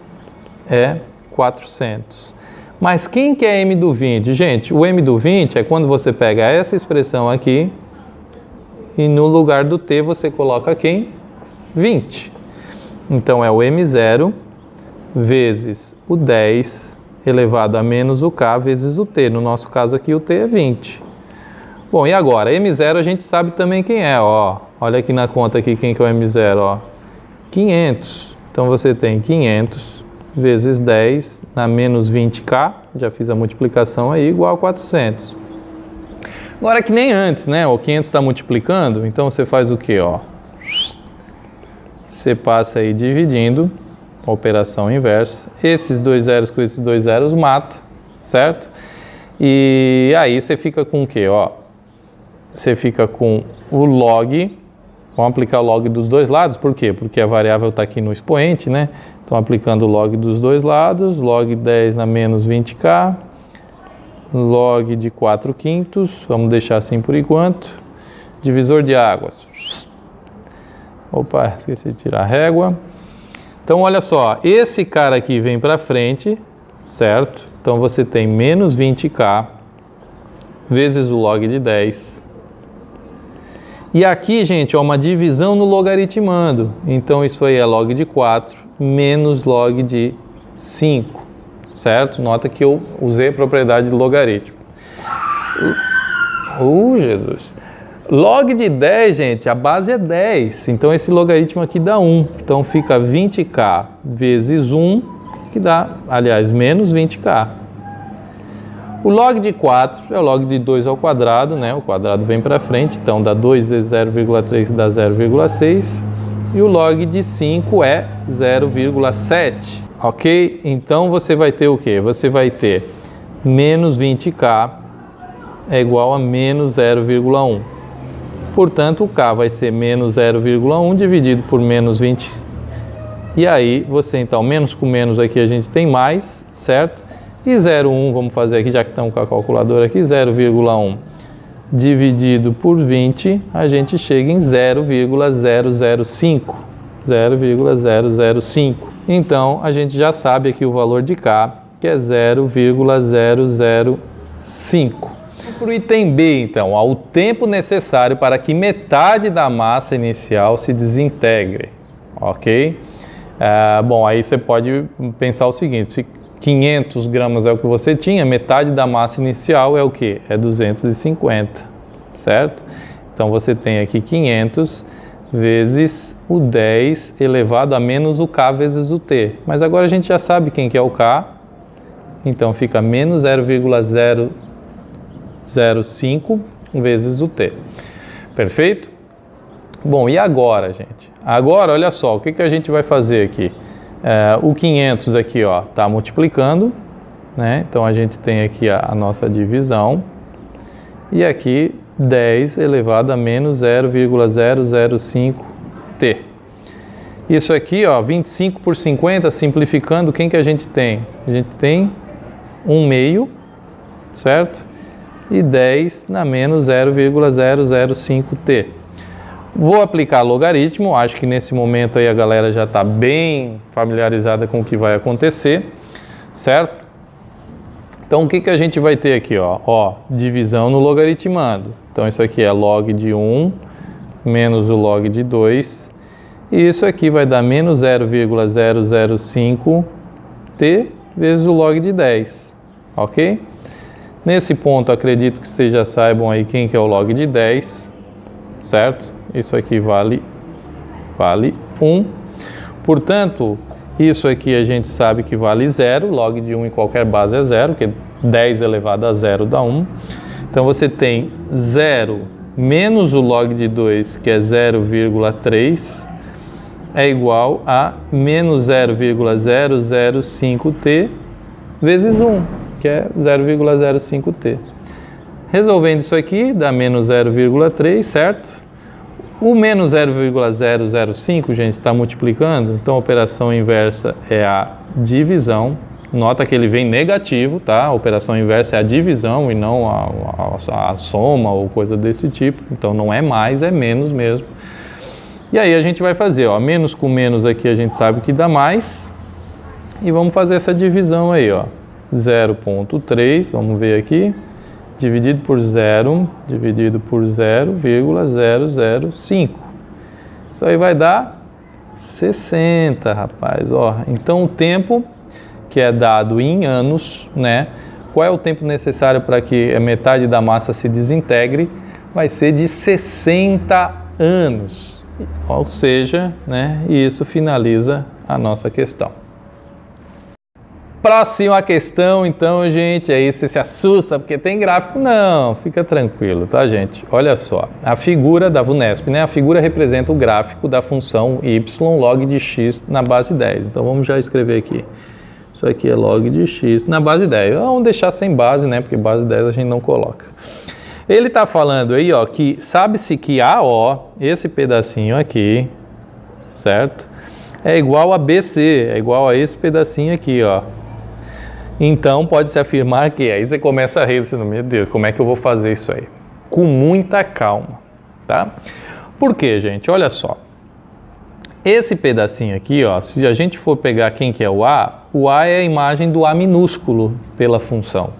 é 400. Mas quem que é M do 20? Gente, o M do 20 é quando você pega essa expressão aqui e no lugar do T você coloca quem? 20. Então, é o M0 vezes o 10 elevado a menos o K vezes o T. No nosso caso aqui, o T é 20. Bom, e agora? M0 a gente sabe também quem é, ó. Olha aqui na conta aqui quem que é o M0, ó. 500. Então, você tem 500 vezes 10 na menos 20K, já fiz a multiplicação aí, igual a 400. Agora que nem antes, né? O 500 está multiplicando, então você faz o quê, ó? Você passa aí dividindo operação inversa. Esses dois zeros com esses dois zeros mata, certo? E aí você fica com o quê? Ó, você fica com o log, vamos aplicar o log dos dois lados, por quê? Porque a variável está aqui no expoente, né? Então aplicando o log dos dois lados, log 10 na menos 20k, log de 4/5, vamos deixar assim por enquanto, divisor de águas. Opa, esqueci de tirar a régua. Então olha só, esse cara aqui vem para frente, certo? Então você tem menos 20k vezes o log de 10. E aqui, gente, ó, uma divisão no logaritmando. Então isso aí é log de 4 menos log de 5, certo? Nota que eu usei a propriedade de logaritmo. Jesus! Log de 10, gente, a base é 10, então esse logaritmo aqui dá 1. Então fica 20k vezes 1, que dá, aliás, menos 20k. O log de 4 é o log de 2 ao quadrado, né? O quadrado vem para frente, então dá 2 vezes 0,3 dá 0,6. E o log de 5 é 0,7, ok? Então você vai ter o quê? Você vai ter menos 20k é igual a menos 0,1. Portanto, o k vai ser menos 0,1 dividido por menos 20. E aí, você então, menos com menos aqui a gente tem mais, certo? E 0,1, vamos fazer aqui, já que estamos com a calculadora aqui, 0,1 dividido por 20, a gente chega em 0,005. 0,005. Então, a gente já sabe aqui o valor de k, que é 0,005. Para o item B, então, o tempo necessário para que metade da massa inicial se desintegre, ok? Bom, aí você pode pensar o seguinte, se 500 gramas é o que você tinha, metade da massa inicial é o que? É 250, certo? Então você tem aqui 500 vezes o 10 elevado a menos o k vezes o t. Mas agora a gente já sabe quem que é o k, então fica menos 0,005 vezes o t. Perfeito? Bom, e agora, gente? Agora, olha só, o que que a gente vai fazer aqui? O 500 aqui, ó, tá multiplicando, né? Então a gente tem aqui a nossa divisão. E aqui 10 elevado a menos 0,005t. Isso aqui, ó, 25 por 50, simplificando, quem que a gente tem? A gente tem 1/2, certo? E 10 na menos 0,005t. Vou aplicar logaritmo, acho que nesse momento aí a galera já está bem familiarizada com o que vai acontecer, certo? Então o que que a gente vai ter aqui, ó? Divisão no logaritmando. Então isso aqui é log de 1 menos o log de 2, e isso aqui vai dar menos 0,005t vezes o log de 10, ok? Nesse ponto, acredito que vocês já saibam aí quem que é o log de 10, certo? Isso aqui vale 1. Portanto, isso aqui a gente sabe que vale 0, log de 1 em qualquer base é 0, porque 10 elevado a 0 dá 1. Então você tem 0 menos o log de 2, que é 0,3, é igual a menos 0,005t vezes 1, que é 0,05t. Resolvendo isso aqui, dá menos 0,3, certo? O menos 0,005, gente, está multiplicando, então a operação inversa é a divisão. Nota que ele vem negativo, tá? A operação inversa é a divisão e não a soma ou coisa desse tipo. Então não é mais, é menos mesmo. E aí a gente vai fazer, ó, menos com menos aqui a gente sabe que dá mais. E vamos fazer essa divisão aí, ó. 0,3, vamos ver aqui, dividido por 0, dividido por 0,005. Isso aí vai dar 60, rapaz, ó. Então o tempo que é dado em anos, né? Qual é o tempo necessário para que a metade da massa se desintegre? Vai ser de 60 anos. Ou seja, né? E isso finaliza a nossa questão. Próxima questão, então, gente, aí você se assusta porque tem gráfico? Não, fica tranquilo, tá, gente? Olha só, a figura da VUNESP, né? A figura representa o gráfico da função y log de x na base 10. Então, vamos já escrever aqui. Isso aqui é log de x na base 10. Vamos deixar sem base, né? Porque base 10 a gente não coloca. Ele está falando aí, ó, que sabe-se que AO, esse pedacinho aqui, certo? É igual a BC, é igual a esse pedacinho aqui, ó. Então, pode-se afirmar que... Aí você começa a rir, você, meu Deus, como é que eu vou fazer isso aí? Com muita calma, tá? Por quê, gente? Olha só. Esse pedacinho aqui, ó, se a gente for pegar quem que é o A é a imagem do A minúsculo pela função,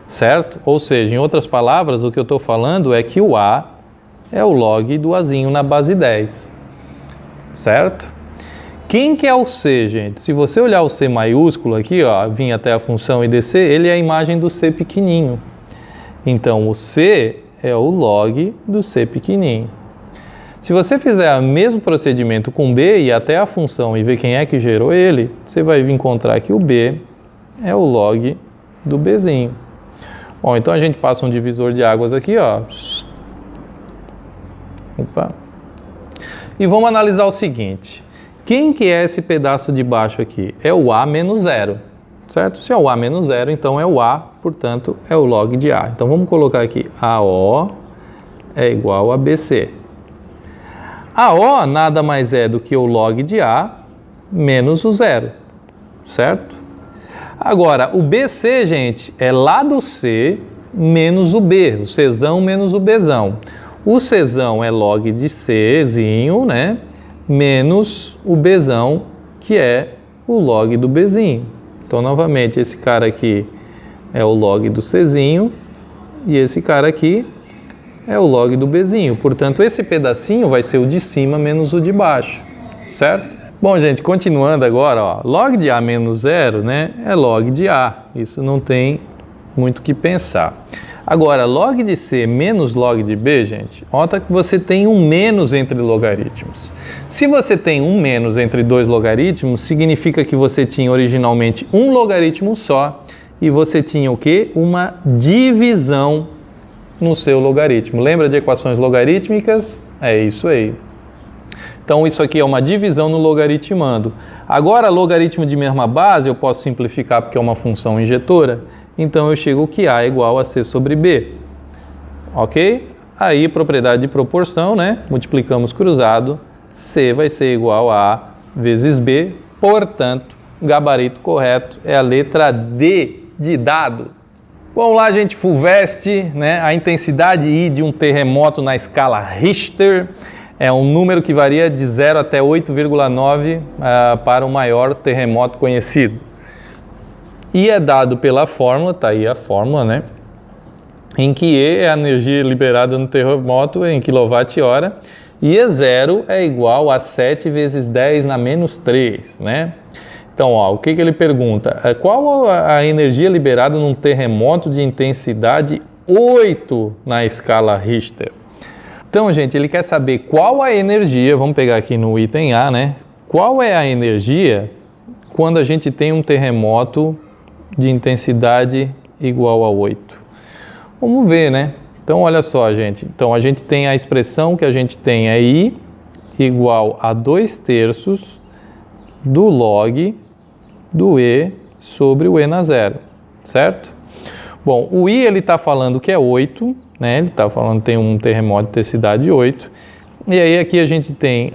certo? Ou seja, em outras palavras, o que eu estou falando é que o A é o log do Azinho na base 10, certo? Quem que é o C, gente? Se você olhar o C maiúsculo aqui, ó, vir até a função e descer, ele é a imagem do C pequenininho. Então, o C é o log do C pequenininho. Se você fizer o mesmo procedimento com B e até a função e ver quem é que gerou ele, você vai encontrar que o B é o log do Bzinho. Bom, então a gente passa um divisor de águas aqui, ó. Opa. E vamos analisar o seguinte. Quem que é esse pedaço de baixo aqui? É o A menos 0, certo? Se é o A menos 0, então é o A, portanto, é o log de A. Então vamos colocar aqui AO é igual a BC. AO nada mais é do que o log de A menos o 0, certo? Agora, o BC, gente, é lá do C menos o B, o Czão menos o Bzão. O Czão é log de Czinho, né? Menos o Bzão, que é o log do Bzinho. Então, novamente, esse cara aqui é o log do Czinho e esse cara aqui é o log do Bzinho. Portanto, esse pedacinho vai ser o de cima menos o de baixo, certo? Bom, gente, continuando agora, ó, log de A menos 0, né, é log de A. Isso não tem muito o que pensar. Agora, log de C menos log de B, gente, nota que você tem um menos entre logaritmos. Se você tem um menos entre dois logaritmos, significa que você tinha originalmente um logaritmo só e você tinha o quê? Uma divisão no seu logaritmo. Lembra de equações logarítmicas? É isso aí. Então, isso aqui é uma divisão no logaritmando. Agora, logaritmo de mesma base, eu posso simplificar porque é uma função injetora. Então, eu chego que A é igual a C sobre B. Ok? Aí, propriedade de proporção, né? Multiplicamos cruzado. C vai ser igual a A vezes B. Portanto, o gabarito correto é a letra D de dado. Vamos lá, gente. FUVEST, né? A intensidade I de um terremoto na escala Richter é um número que varia de 0 até 8,9 para o maior terremoto conhecido. E é dado pela fórmula, tá aí a fórmula, né? Em que E é a energia liberada no terremoto em kWh e E0 é igual a 7 vezes 10 na menos 3, né? Então, ó, o que ele pergunta? Qual a energia liberada num terremoto de intensidade 8 na escala Richter? Então, gente, ele quer saber qual a energia, vamos pegar aqui no item A, né? Qual é a energia quando a gente tem um terremoto de intensidade igual a 8? Vamos ver, né? Então, olha só, gente. Então, a gente tem a expressão que a gente tem é I igual a 2/3 do log do E sobre o E na zero, certo? Bom, o I ele está falando que é 8, né? Ele está falando que tem um terremoto de intensidade 8. E aí aqui a gente tem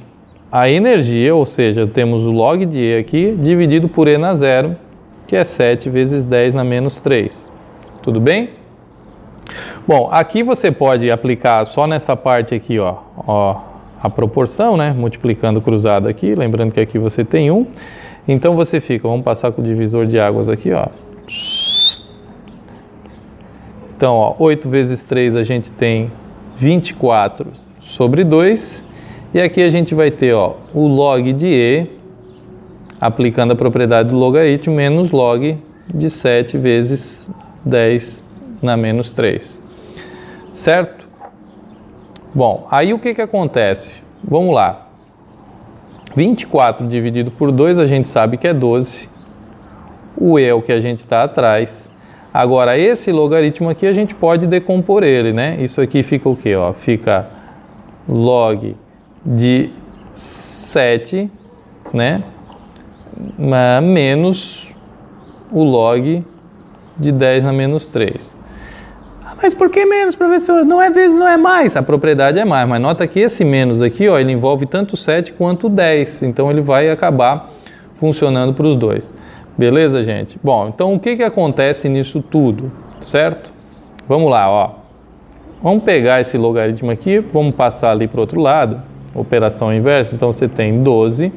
a energia, ou seja, temos o log de E aqui, dividido por E na zero, que é 7 vezes 10 na menos 3. Tudo bem? Bom, aqui você pode aplicar só nessa parte aqui, ó a proporção, né? Multiplicando cruzado aqui, lembrando que aqui você tem 1. Então você fica, vamos passar com o divisor de águas aqui, ó. Então, ó, 8 vezes 3 a gente tem 24 sobre 2. E aqui a gente vai ter, ó, o log de E, aplicando a propriedade do logaritmo, menos log de 7 vezes 10 na menos 3. Certo? Bom, aí o que acontece? Vamos lá. 24 dividido por 2 a gente sabe que é 12. o e é o que a gente está atrás. Agora, esse logaritmo aqui a gente pode decompor ele, né? Isso aqui fica o quê? Ó? Fica log de 7, né? Menos o log de 10 na menos 3. Mas por que menos, professor? Não é vezes, não é mais. A propriedade é mais, mas nota que esse menos aqui, ó, ele envolve tanto 7 quanto 10. Então, ele vai acabar funcionando para os dois. Beleza, gente? Bom, então o que acontece nisso tudo, certo? Vamos lá, ó. Vamos pegar esse logaritmo aqui, vamos passar ali para o outro lado, operação inversa. Então, você tem 12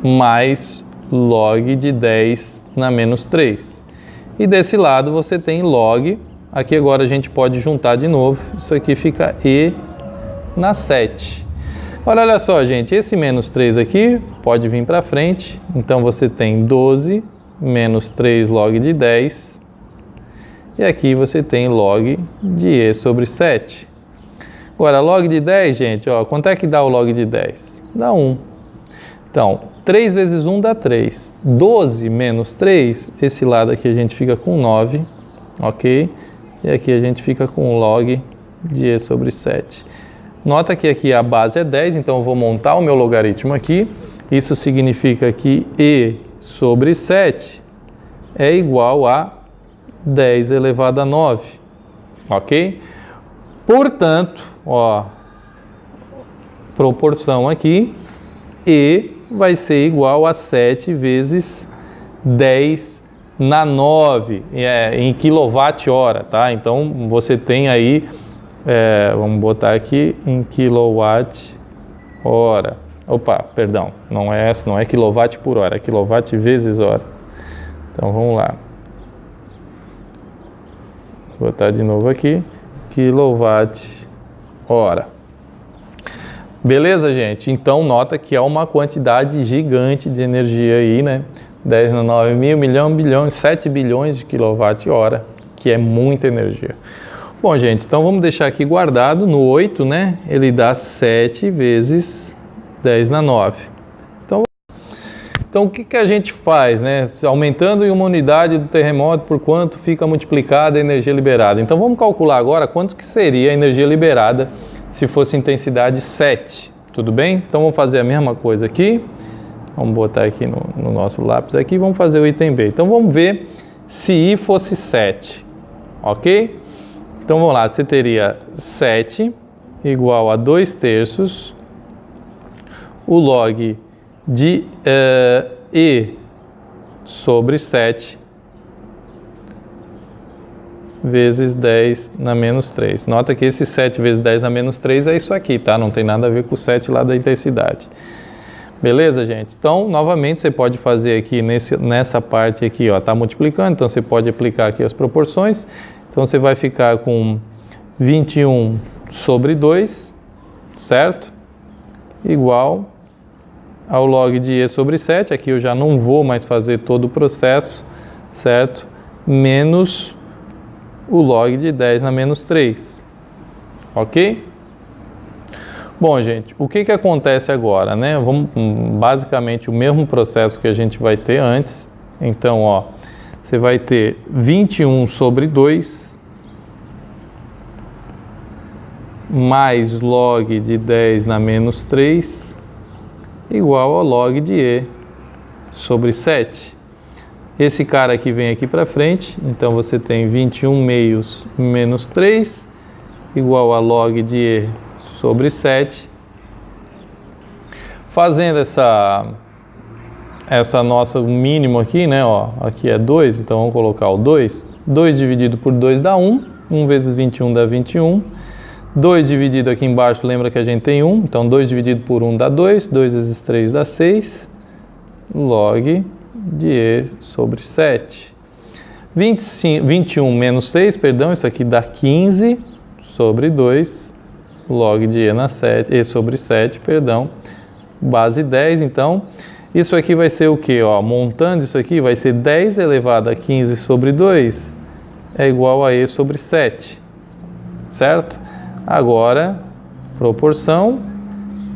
mais log de 10 na menos 3. E desse lado você tem log, aqui agora a gente pode juntar de novo, isso aqui fica e na 7. Agora, olha só, gente, esse menos 3 aqui pode vir para frente, então você tem 12 menos 3 log de 10, e aqui você tem log de e sobre 7. Agora, log de 10, gente, ó, quanto é que dá o log de 10? Dá 1. Então, 3 vezes 1 dá 3. 12 menos 3, esse lado aqui a gente fica com 9, ok? E aqui a gente fica com log de e sobre 7. Nota que aqui a base é 10, então eu vou montar o meu logaritmo aqui. Isso significa que e sobre 7 é igual a 10 elevado a 9, ok? Portanto, ó, proporção aqui, e vai ser igual a 7 vezes 10 na 9, em quilowatt-hora, tá? Então, você tem aí, vamos botar aqui em quilowatt-hora. Opa, perdão, não é quilowatt por hora, é quilowatt vezes hora. Então, vamos lá. Vou botar de novo aqui, quilowatt-hora. Beleza, gente? Então, nota que é uma quantidade gigante de energia aí, né? 10 na 9 mil, milhão, bilhão, 7 bilhões de quilowatt-hora, que é muita energia. Bom, gente, então vamos deixar aqui guardado no 8, né? Ele dá 7 vezes 10 na 9. Então o que a gente faz, né? Aumentando em uma unidade do terremoto, por quanto fica multiplicada a energia liberada? Então vamos calcular agora quanto que seria a energia liberada se fosse intensidade 7, tudo bem? Então vamos fazer a mesma coisa aqui. Vamos botar aqui no nosso lápis aqui, vamos fazer o item B. Então vamos ver se I fosse 7, ok? Então vamos lá, você teria 7 igual a 2/3 o log de E sobre 7 vezes 10 na menos 3. Nota que esse 7 vezes 10 na menos 3 é isso aqui, tá? Não tem nada a ver com o 7 lá da intensidade. Beleza, gente? Então, novamente, você pode fazer aqui nessa parte aqui, ó, tá multiplicando, então você pode aplicar aqui as proporções. Então, você vai ficar com 21 sobre 2, certo? Igual ao log de E sobre 7, aqui eu já não vou mais fazer todo o processo, certo? Menos o log de 10 na menos 3, ok? Bom, gente, o que acontece agora, né? Vamos, basicamente o mesmo processo que a gente vai ter antes. Então, ó, você vai ter 21 sobre 2 mais log de 10 na menos 3 igual ao log de E sobre 7. Esse cara aqui vem aqui para frente, então você tem 21 meios menos 3 igual a log de E sobre 7. Fazendo essa nossa mínimo aqui, né, ó, aqui é 2, então vamos colocar o 2. 2 dividido por 2 dá 1, 1 vezes 21 dá 21. 2 dividido aqui embaixo, lembra que a gente tem 1, então 2 dividido por 1 dá 2, 2 vezes 3 dá 6, log de E sobre 7. 21 menos 6, perdão, isso aqui dá 15 sobre 2, log de E sobre 7, perdão, base 10, então, isso aqui vai ser o que? Montando isso aqui, vai ser 10 elevado a 15 sobre 2, é igual a E sobre 7, certo? Agora, proporção,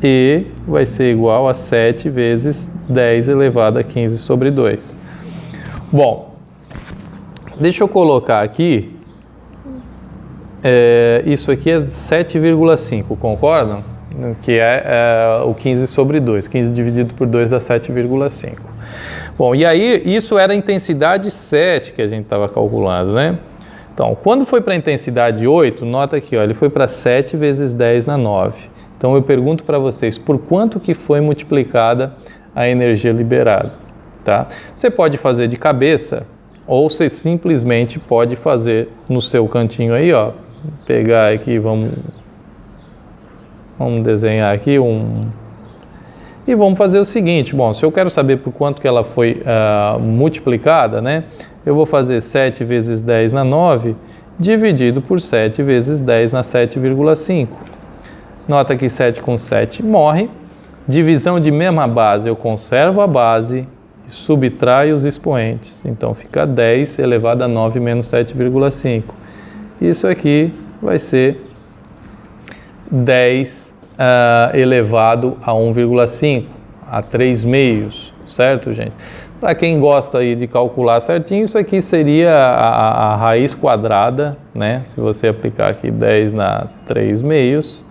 E vai ser igual a 7 vezes 10 elevado a 15 sobre 2. Bom, deixa eu colocar aqui, isso aqui é 7,5, concordam? Que é o 15 sobre 2, 15 dividido por 2 dá 7,5. Bom, e aí isso era a intensidade 7 que a gente estava calculando, né? Então, quando foi para a intensidade 8, nota aqui, ó, ele foi para 7 vezes 10 na 9. Então, eu pergunto para vocês, por quanto que foi multiplicada a energia liberada? Tá? Você pode fazer de cabeça, ou você simplesmente pode fazer no seu cantinho aí, ó, pegar aqui, vamos desenhar aqui e vamos fazer o seguinte, bom, se eu quero saber por quanto que ela foi multiplicada, né, eu vou fazer 7 vezes 10 na 9, dividido por 7 vezes 10 na 7,5. Nota que 7 com 7 morre. Divisão de mesma base, eu conservo a base e subtraio os expoentes. Então fica 10 elevado a 9 menos 7,5. Isso aqui vai ser 10 elevado a 1,5, a 3 meios, certo, gente? Para quem gosta aí de calcular certinho, isso aqui seria a raiz quadrada, né? Se você aplicar aqui 10 na 3 meios.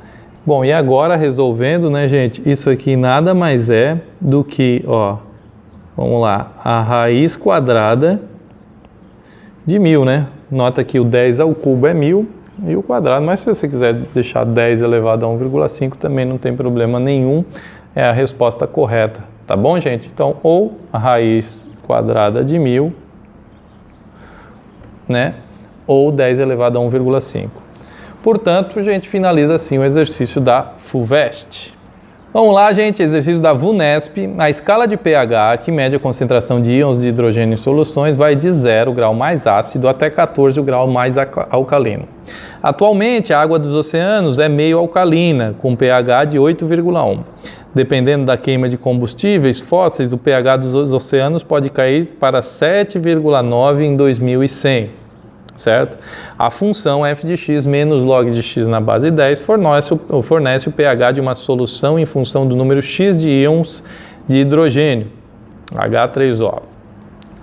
Bom, e agora resolvendo, né, gente? Isso aqui nada mais é do que, ó, vamos lá, a raiz quadrada de 1000, né? Nota que o 10 ao cubo é 1000 e o quadrado, mas se você quiser deixar 10 elevado a 1,5 também não tem problema nenhum, é a resposta correta, tá bom, gente? Então, ou a raiz quadrada de 1000, né? Ou 10 elevado a 1,5. Portanto, a gente finaliza assim o exercício da FUVEST. Vamos lá, gente, exercício da VUNESP. A escala de pH, que mede a concentração de íons de hidrogênio em soluções, vai de 0 grau mais ácido até 14 grau mais alcalino. Atualmente, a água dos oceanos é meio alcalina, com pH de 8,1. Dependendo da queima de combustíveis fósseis, o pH dos oceanos pode cair para 7,9 em 2100. Certo? A função f de x menos log de x na base 10 fornece o pH de uma solução em função do número x de íons de hidrogênio, H3O.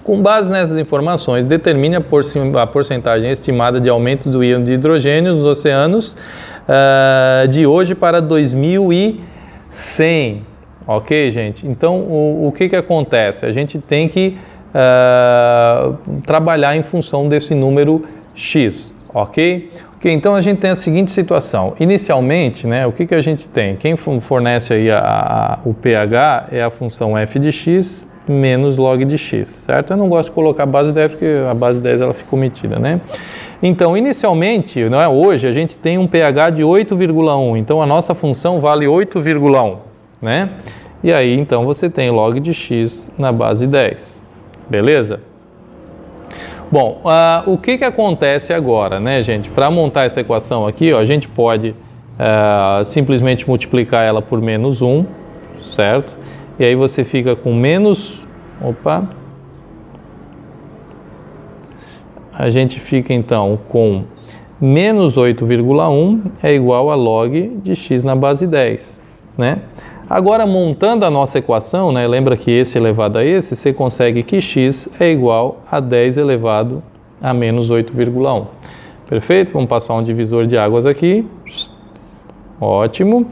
Com base nessas informações, determine a porcentagem estimada de aumento do íon de hidrogênio nos oceanos de hoje para 2100. Ok, gente? Então, o que acontece? A gente tem que trabalhar em função desse número x, ok? Então a gente tem a seguinte situação. Inicialmente, né, o que a gente tem? Quem fornece aí o pH é a função f de x menos log de x, certo? Eu não gosto de colocar a base 10 porque a base 10 ela fica omitida, né? Então, inicialmente, não é, hoje a gente tem um pH de 8,1, então a nossa função vale 8,1, né? E aí, então, você tem log de x na base 10. Beleza? Bom, o que acontece agora, né, gente? Para montar essa equação aqui, ó, a gente pode simplesmente multiplicar ela por menos 1, certo? E aí você fica com menos... A gente fica, então, com menos 8,1 é igual a log de x na base 10, né? Agora, montando a nossa equação, né, lembra que esse elevado a esse, você consegue que x é igual a 10 elevado a menos 8,1. Perfeito? Vamos passar um divisor de águas aqui. Ótimo.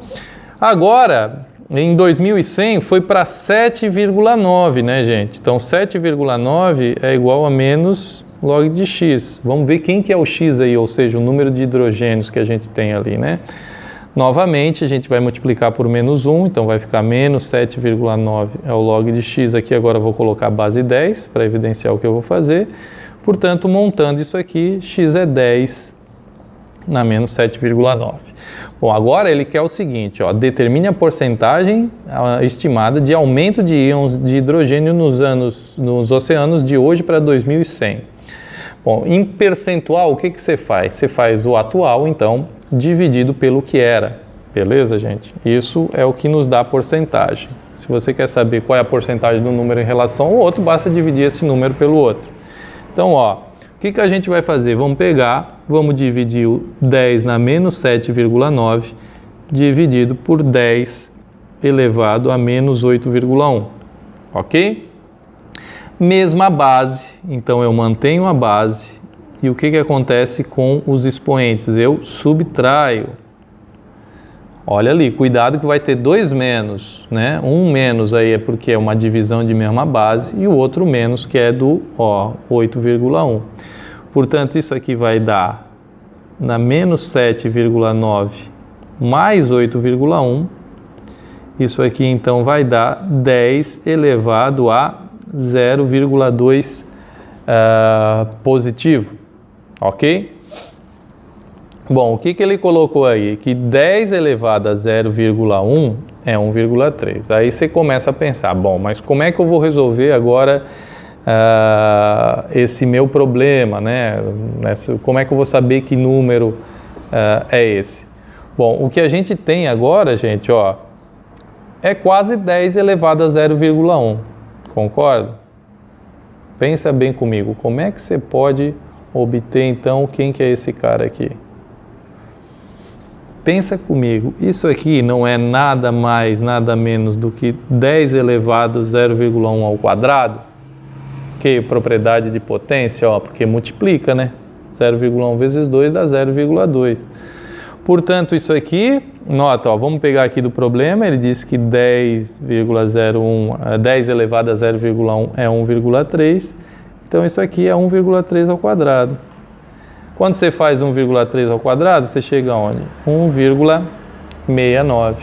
Agora, em 2100, foi para 7,9, né, gente? Então, 7,9 é igual a menos log de x. Vamos ver quem que é o x aí, ou seja, o número de hidrogênios que a gente tem ali, né? Novamente, a gente vai multiplicar por menos 1, então vai ficar menos 7,9 é o log de x aqui. Agora eu vou colocar a base 10 para evidenciar o que eu vou fazer. Portanto, montando isso aqui, x é 10 na menos 7,9. Bom, agora ele quer o seguinte, ó, determine a porcentagem estimada de aumento de íons de hidrogênio nos oceanos de hoje para 2100. Bom, em percentual, o que você faz? Você faz o atual, então, dividido pelo que era. Beleza, gente? Isso é o que nos dá a porcentagem. Se você quer saber qual é a porcentagem do número em relação ao outro, basta dividir esse número pelo outro. Então, ó, o que a gente vai fazer? Vamos dividir o 10 na menos 7,9 dividido por 10 elevado a menos 8,1. Ok? Mesma base então eu mantenho a base. E o que acontece com os expoentes? Eu subtraio. Olha ali, cuidado que vai ter 2 menos, né? Um menos aí é porque é uma divisão de mesma base e o outro menos que é do 8,1. Portanto, isso aqui vai dar na menos 7,9 mais 8,1. Isso aqui então vai dar 10 elevado a 0,2 positivo, ok? Bom, o que ele colocou aí? Que 10 elevado a 0,1 é 1,3. Aí você começa a pensar, bom, mas como é que eu vou resolver agora esse meu problema, né? Como é que eu vou saber que número é esse? Bom, o que a gente tem agora, gente, ó, é quase 10 elevado a 0,1, concorda? Pensa bem comigo, como é que você pode obter então quem que é esse cara aqui? Pensa comigo, isso aqui não é nada mais, nada menos do que 10 elevado a 0,1 ao quadrado? Que propriedade de potência, ó, porque multiplica, né? 0,1 vezes 2 dá 0,2. Portanto, isso aqui, nota, ó, vamos pegar aqui do problema, ele diz que 10 elevado a 0,1 é 1,3, então isso aqui é 1,3 ao quadrado. Quando você faz 1,3 ao quadrado, você chega aonde? 1,69.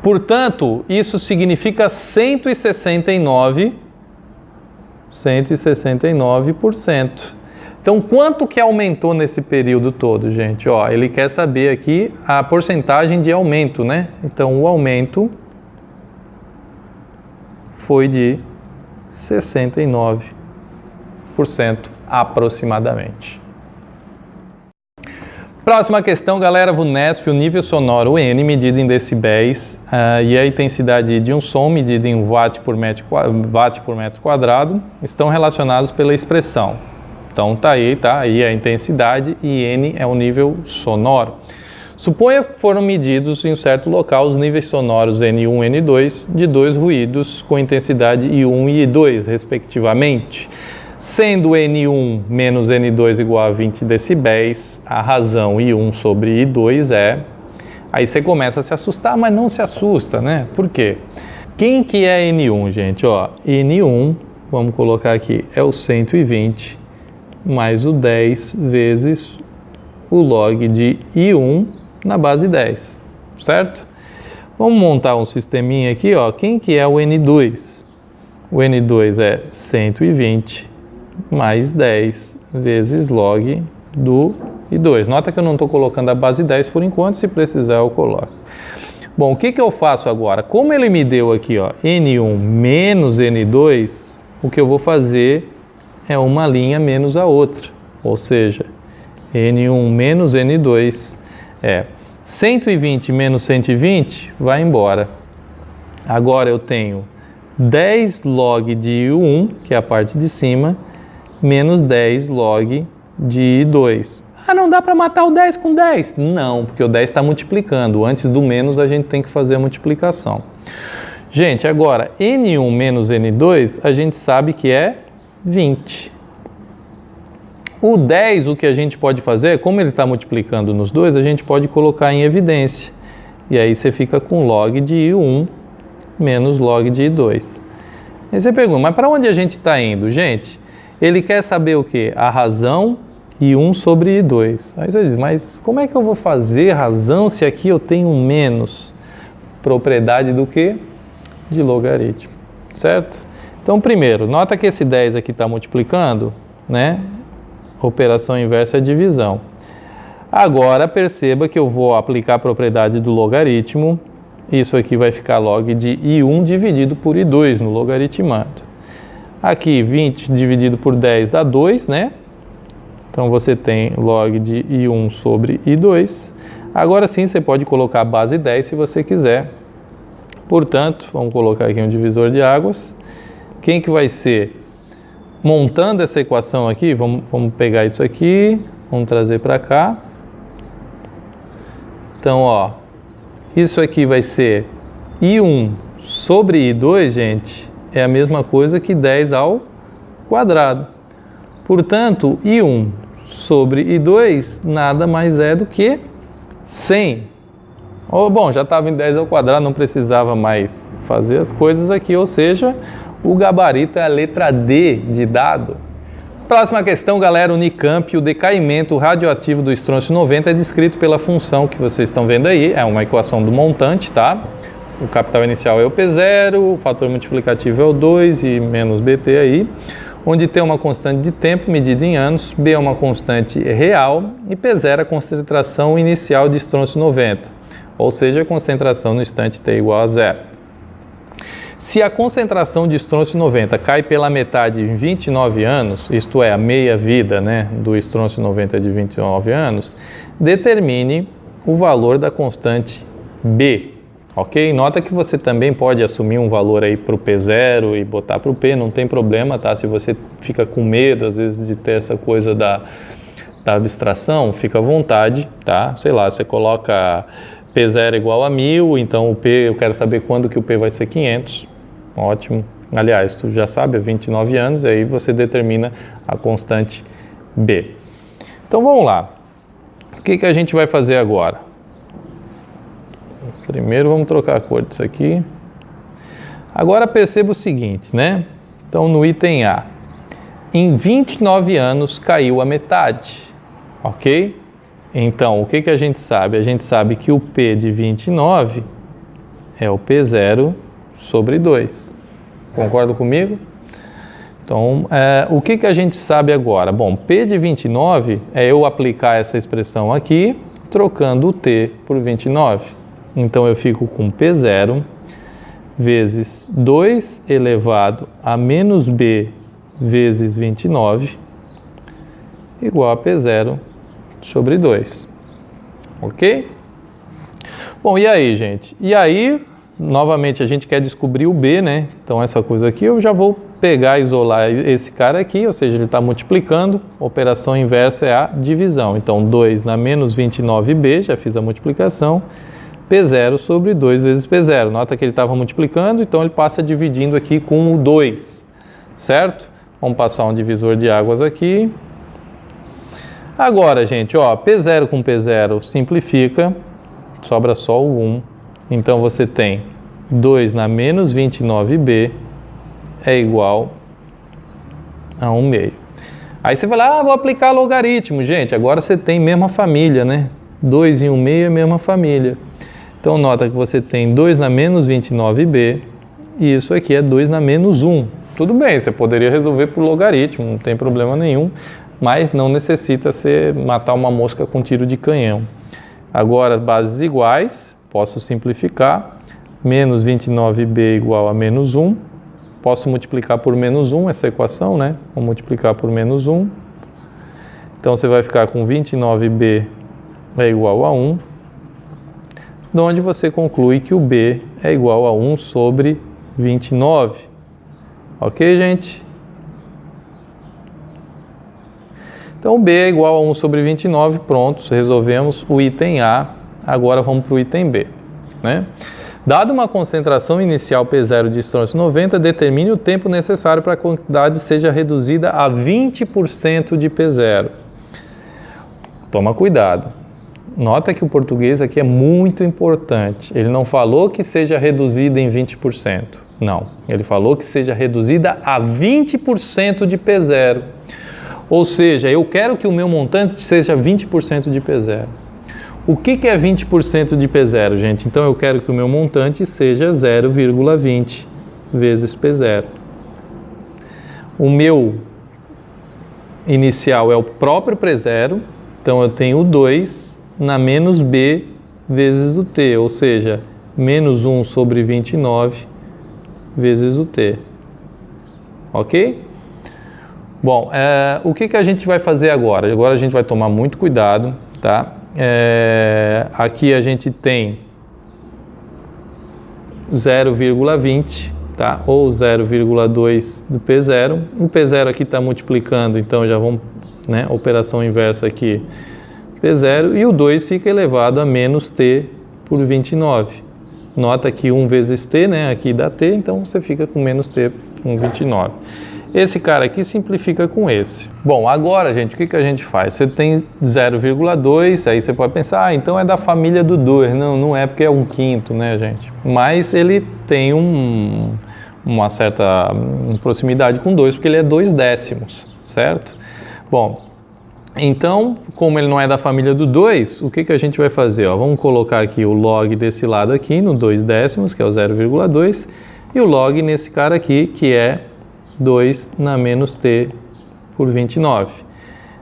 Portanto, isso significa 169%. Então, quanto que aumentou nesse período todo, gente? Ó, ele quer saber aqui a porcentagem de aumento, né? Então, o aumento foi de 69% aproximadamente. Próxima questão, galera, VUNESP, o nível sonoro N medido em decibéis e a intensidade de um som medida em watt por metro quadrado estão relacionados pela expressão. Então tá aí a intensidade e N é o nível sonoro. Suponha que foram medidos em um certo local os níveis sonoros N1 e N2 de 2 ruídos com intensidade I1 e I2, respectivamente. Sendo N1 menos N2 igual a 20 decibéis, a razão I1 sobre I2 é... Aí você começa a se assustar, mas não se assusta, né? Por quê? Quem que é N1, gente? Ó, N1, vamos colocar aqui, é o 120 mais o 10 vezes o log de I1 na base 10, certo? Vamos montar um sisteminha aqui, ó. Quem que é o N2? O N2 é 120 mais 10 vezes log do I2. Nota que eu não estou colocando a base 10 por enquanto, se precisar eu coloco. Bom, o que eu faço agora? Como ele me deu aqui, ó, N1 menos N2, o que eu vou fazer é uma linha menos a outra. Ou seja, N1 menos N2 é 120 menos 120, vai embora. Agora eu tenho 10 log de I1, que é a parte de cima, menos 10 log de I2. Ah, não dá para matar o 10 com 10? Não, porque o 10 está multiplicando. Antes do menos, a gente tem que fazer a multiplicação. Gente, agora, N1 menos N2, a gente sabe que é 20. O 10, o que a gente pode fazer, como ele está multiplicando nos dois, a gente pode colocar em evidência. E aí você fica com log de I1 menos log de I2. Aí você pergunta, mas para onde a gente está indo, gente? Ele quer saber o quê? A razão I1 sobre I2. Aí você diz, mas como é que eu vou fazer razão se aqui eu tenho um menos? Propriedade do quê? De logaritmo, certo? Então, primeiro, nota que esse 10 aqui está multiplicando, né? Operação inversa é divisão. Agora, perceba que eu vou aplicar a propriedade do logaritmo. Isso aqui vai ficar log de I1 dividido por I2 no logaritmado. Aqui, 20 dividido por 10 dá 2, né? Então, você tem log de I1 sobre I2. Agora sim, você pode colocar a base 10 se você quiser. Portanto, vamos colocar aqui um divisor de águas. Quem que vai ser? Montando essa equação aqui, vamos pegar isso aqui, vamos trazer para cá. Então, ó, isso aqui vai ser I1 sobre I2, gente, é a mesma coisa que 10 ao quadrado. Portanto, I1 sobre I2 nada mais é do que 100. Bom, já estava em 10 ao quadrado, não precisava mais fazer as coisas aqui, ou seja, o gabarito é a letra D de dado. Próxima questão, galera, Unicamp, o decaimento radioativo do estrôncio 90 é descrito pela função que vocês estão vendo aí, é uma equação do montante, tá? O capital inicial é o P0, o fator multiplicativo é o 2 e menos BT aí, onde T é uma constante de tempo medida em anos, B é uma constante real e P0 é a concentração inicial de estrôncio 90, ou seja, a concentração no instante T igual a 0. Se a concentração de estrôncio 90 cai pela metade em 29 anos, isto é, a meia-vida, né, do estrôncio 90 de 29 anos, determine o valor da constante B, ok? Nota que você também pode assumir um valor aí para o P0 e botar para o P, não tem problema, tá? Se você fica com medo, às vezes, de ter essa coisa da abstração, fica à vontade, tá? Sei lá, você coloca P0 igual a 1000, então o P, eu quero saber quando que o P vai ser 500. Ótimo. Aliás, tu já sabe, é 29 anos, e aí você determina a constante B. Então vamos lá. O que a gente vai fazer agora? Primeiro vamos trocar a cor disso aqui. Agora perceba o seguinte, né? Então no item A, em 29 anos caiu a metade, ok? Então, o que a gente sabe? A gente sabe que o P de 29 é o P0 sobre 2. Concorda comigo? Então, o que a gente sabe agora? Bom, P de 29 é eu aplicar essa expressão aqui, trocando o T por 29. Então, eu fico com P0 vezes 2 elevado a menos B vezes 29 igual a P0 sobre 2, ok? Bom, e aí, gente? E aí, novamente, a gente quer descobrir o B, né? Então, essa coisa aqui eu já vou pegar e isolar esse cara aqui, ou seja, ele está multiplicando, a operação inversa é a divisão. Então, 2 na menos 29B, já fiz a multiplicação, P0 sobre 2 vezes P0. Nota que ele estava multiplicando, então ele passa dividindo aqui com o 2, certo? Vamos passar um divisor de águas aqui. Agora, gente, ó, P0 com P0 simplifica, sobra só o 1. Então, você tem 2 na menos 29B é igual a 1/2. Aí você vai lá, vou aplicar logaritmo. Gente, agora você tem mesma família, né? 2 e 1/2 é a mesma família. Então, nota que você tem 2 na menos 29B e isso aqui é 2 na menos 1. Tudo bem, você poderia resolver por logaritmo, não tem problema nenhum. Mas não necessita você matar uma mosca com tiro de canhão. Agora, bases iguais, posso simplificar. Menos 29B igual a menos 1. Posso multiplicar por menos 1 essa equação, né? Vou multiplicar por menos 1. Então, você vai ficar com 29B é igual a 1. De onde você conclui que o B é igual a 1 sobre 29. Ok, gente? Então, B é igual a 1 sobre 29, pronto, resolvemos o item A. Agora vamos para o item B, né? Dado uma concentração inicial P0 de estrôncio 90, determine o tempo necessário para que a quantidade seja reduzida a 20% de P0. Toma cuidado. Nota que o português aqui é muito importante. Ele não falou que seja reduzida em 20%. Não, ele falou que seja reduzida a 20% de P0. Ou seja, eu quero que o meu montante seja 20% de P0. O que é 20% de P0, gente? Então, eu quero que o meu montante seja 0,20 vezes P0. O meu inicial é o próprio P0, então eu tenho 2 na menos B vezes o T, ou seja, menos 1 sobre 29 vezes o T. Ok? Bom, o que a gente vai fazer agora? Agora a gente vai tomar muito cuidado, tá? Aqui a gente tem 0,20, tá? Ou 0,2 do P0. O P0 aqui está multiplicando, então já vamos, né? Operação inversa aqui, P0. E o 2 fica elevado a menos T por 29. Nota que 1 vezes T, né? Aqui dá T, então você fica com menos T por 29. Esse cara aqui simplifica com esse. Bom, agora, gente, o que a gente faz? Você tem 0,2, aí você pode pensar, então é da família do 2. Não, não é, porque é 1/5, né, gente? Mas ele tem uma certa proximidade com 2, porque ele é 2/10, certo? Bom, então, como ele não é da família do 2, o que a gente vai fazer? Ó, vamos colocar aqui o log desse lado aqui, no 2/10, que é o 0,2, e o log nesse cara aqui, que é 2 na menos t por 29.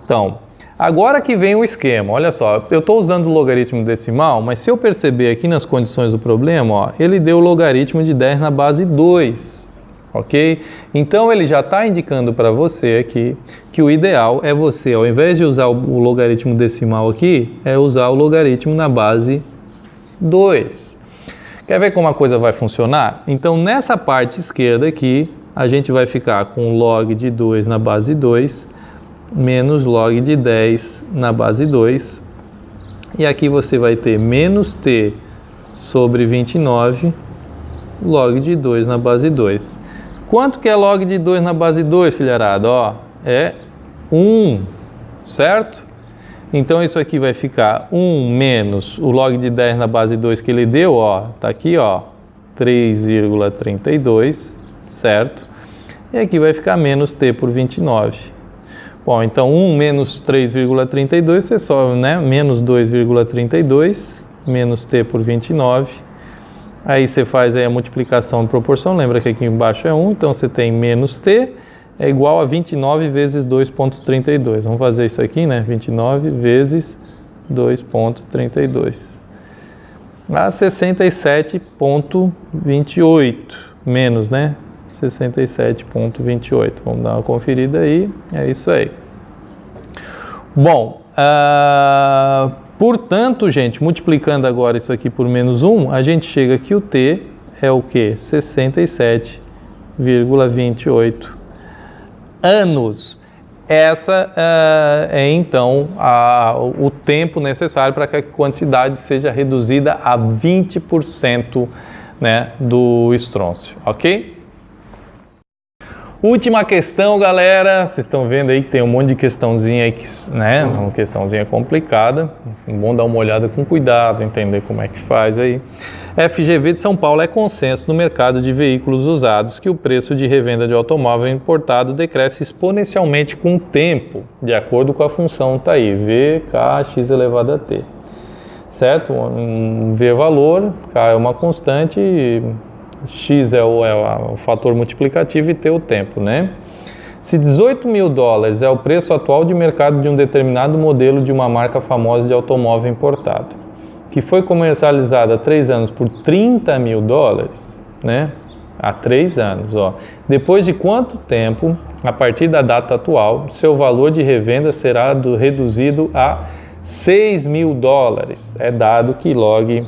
Então, agora que vem o esquema, olha só, eu estou usando o logaritmo decimal, mas se eu perceber aqui nas condições do problema, ó, ele deu o logaritmo de 10 na base 2, ok? Então, ele já está indicando para você aqui que o ideal é você, ao invés de usar o logaritmo decimal aqui, é usar o logaritmo na base 2. Quer ver como a coisa vai funcionar? Então, nessa parte esquerda aqui, a gente vai ficar com log de 2 na base 2, menos log de 10 na base 2. E aqui você vai ter menos t sobre 29, log de 2 na base 2. Quanto que é log de 2 na base 2, filharada? Ó, é 1, certo? Então isso aqui vai ficar 1 menos o log de 10 na base 2 que ele deu, ó, tá aqui, ó, 3,32, certo? E aqui vai ficar menos t por 29. Bom, então 1 menos 3,32, você sobe, né? Menos 2,32, menos t por 29. Aí você faz aí a multiplicação de proporção, lembra que aqui embaixo é 1, então você tem menos t é igual a 29 vezes 2,32. Vamos fazer isso aqui, né? 29 vezes 2,32. A 67,28 menos, né? 67,28. Vamos dar uma conferida aí. É isso aí. Bom, portanto, gente, multiplicando agora isso aqui por menos 1, a gente chega que o t é o quê? 67,28 anos. Essa é então o tempo necessário para que a quantidade seja reduzida a 20%, né, do estrôncio, ok? Última questão, galera. Vocês estão vendo aí que tem um monte de questãozinha aí, né? Uma questãozinha complicada. É bom dar uma olhada com cuidado, entender como é que faz aí. FGV de São Paulo: é consenso no mercado de veículos usados que o preço de revenda de automóvel importado decresce exponencialmente com o tempo, de acordo com a função, tá aí, V, K, X elevado a T. Certo? V é valor, K é uma constante, X é o fator multiplicativo e T o tempo, né? Se 18 mil dólares é o preço atual de mercado de um determinado modelo de uma marca famosa de automóvel importado, que foi comercializado há 3 anos por 30 mil dólares, né? Há 3 anos, ó. Depois de quanto tempo, a partir da data atual, seu valor de revenda será reduzido a 6 mil dólares? É dado que log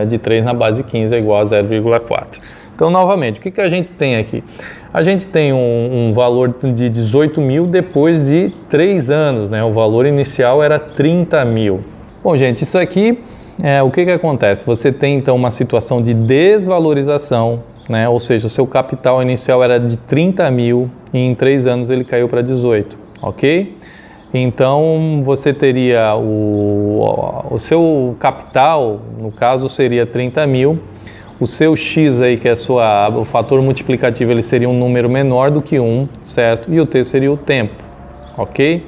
de 3 na base 15 é igual a 0,4. Então, novamente, o que a gente tem aqui? A gente tem um valor de 18 mil depois de 3 anos, né? O valor inicial era 30 mil. Bom, gente, isso aqui, o que acontece? Você tem, então, uma situação de desvalorização, né? Ou seja, o seu capital inicial era de 30 mil e em 3 anos ele caiu para 18, ok? Então, você teria o seu capital, no caso, seria 30 mil. O seu X aí, que é o fator multiplicativo, ele seria um número menor do que 1, certo? E o T seria o tempo, ok?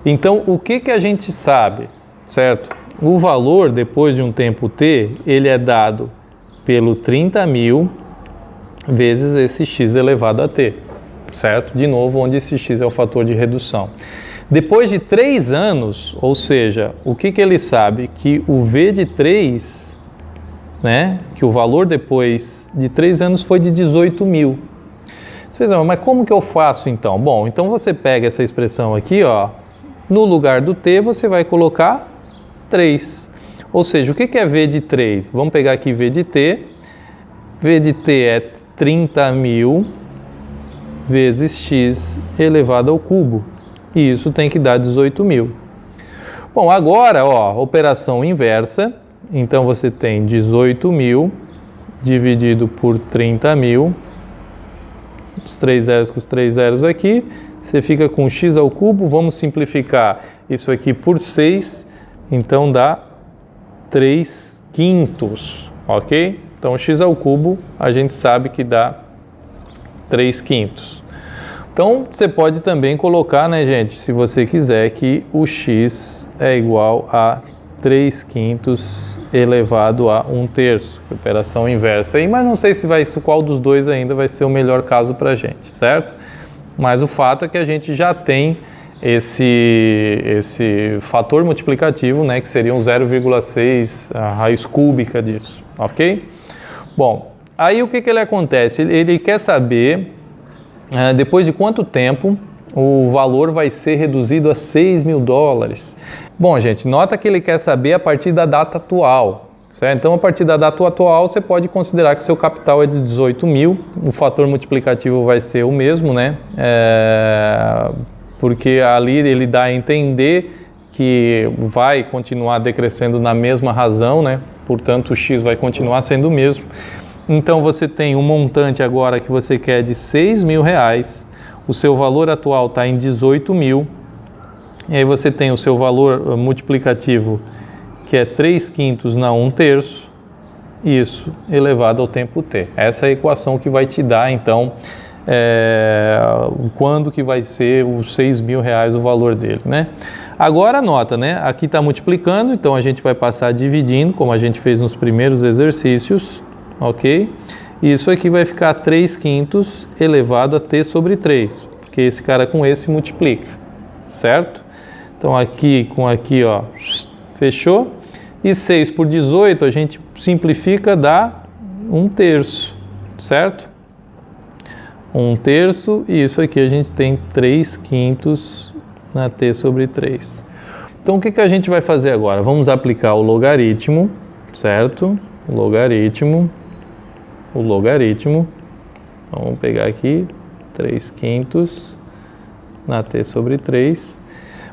Então, o que a gente sabe, certo? O valor, depois de um tempo T, ele é dado pelo 30 mil vezes esse X elevado a T, certo? De novo, onde esse X é o fator de redução. Depois de 3 anos, ou seja, o que ele sabe? Que o V de 3, né, que o valor depois de 3 anos foi de 18 mil. Você pensa, mas como que eu faço então? Bom, então você pega essa expressão aqui, ó, no lugar do T você vai colocar 3. Ou seja, o que é V de 3? Vamos pegar aqui V de T. V de T é 30 mil vezes X elevado ao cubo. E isso tem que dar 18 mil. Bom, agora, ó, operação inversa. Então, você tem 18 mil dividido por 30 mil os 3 zeros com os 3 zeros aqui, você fica com x ao cubo, vamos simplificar isso aqui por 6, então dá 3/5, ok? Então x ao cubo a gente sabe que dá 3/5. Então você pode também colocar, né, gente, se você quiser, que o x é igual a 3/5 elevado a 1/3, operação inversa aí, mas não sei se qual dos dois ainda vai ser o melhor caso para a gente, certo? Mas o fato é que a gente já tem esse fator multiplicativo, né, que seria um 0,6 a raiz cúbica disso, ok? Bom, aí o que ele acontece? Ele quer saber depois de quanto tempo o valor vai ser reduzido a $6.000. Bom, gente, nota que ele quer saber a partir da data atual, certo? Então, a partir da data atual, você pode considerar que seu capital é de 18.000, o fator multiplicativo vai ser o mesmo, né? Porque ali ele dá a entender que vai continuar decrescendo na mesma razão, né? Portanto, o x vai continuar sendo o mesmo. Então, você tem um montante agora que você quer de R$6.000, o seu valor atual está em 18.000, e aí você tem o seu valor multiplicativo, que é 3/5 na 1/3, isso elevado ao tempo t. Essa é a equação que vai te dar, então, quando que vai ser os R$6.000 o valor dele, né? Agora anota, né? Aqui está multiplicando, então a gente vai passar dividindo, como a gente fez nos primeiros exercícios, ok? E isso aqui vai ficar 3/5 elevado a t sobre 3, porque esse cara com esse multiplica, certo? Então aqui com aqui, ó, fechou. E 6 por 18 a gente simplifica, dá 1/3, certo? 1/3, e isso aqui a gente tem 3/5 na t sobre 3. Então o que a gente vai fazer agora? Vamos aplicar o logaritmo, certo? O logaritmo. Então, vamos pegar aqui 3/5 na t sobre 3.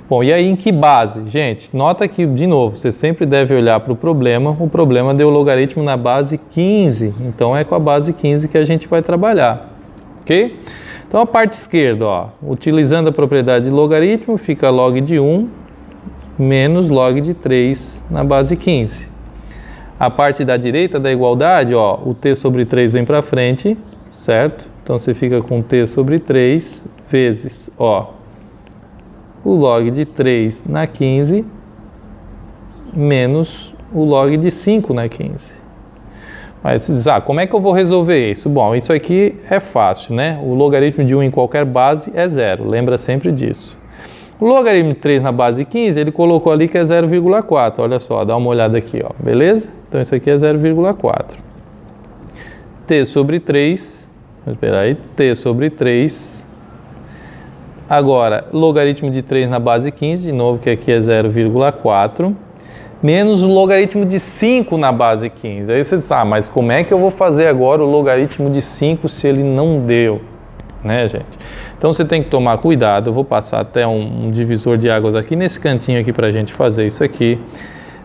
Bom, e aí em que base? Gente, nota que, de novo, você sempre deve olhar para o problema. O problema deu o logaritmo na base 15, então é com a base 15 que a gente vai trabalhar, ok? Então a parte esquerda, ó, utilizando a propriedade de logaritmo, fica log de 1 menos log de 3 na base 15. A parte da direita da igualdade, ó, o t sobre 3 vem para frente, certo? Então você fica com t sobre 3 vezes, ó, o log de 3 na 15 menos o log de 5 na 15. Mas você diz, como é que eu vou resolver isso? Bom, isso aqui é fácil, né? O logaritmo de 1 em qualquer base é 0, lembra sempre disso. O logaritmo de 3 na base 15, ele colocou ali que é 0,4, olha só, dá uma olhada aqui, ó, beleza? Então isso aqui é 0,4. T sobre 3, espera aí, T sobre 3. Agora, logaritmo de 3 na base 15, de novo que aqui é 0,4, menos o logaritmo de 5 na base 15. Aí você diz, mas como é que eu vou fazer agora o logaritmo de 5 se ele não deu? Né, gente? Então você tem que tomar cuidado, eu vou passar até um divisor de águas aqui nesse cantinho aqui para a gente fazer isso aqui,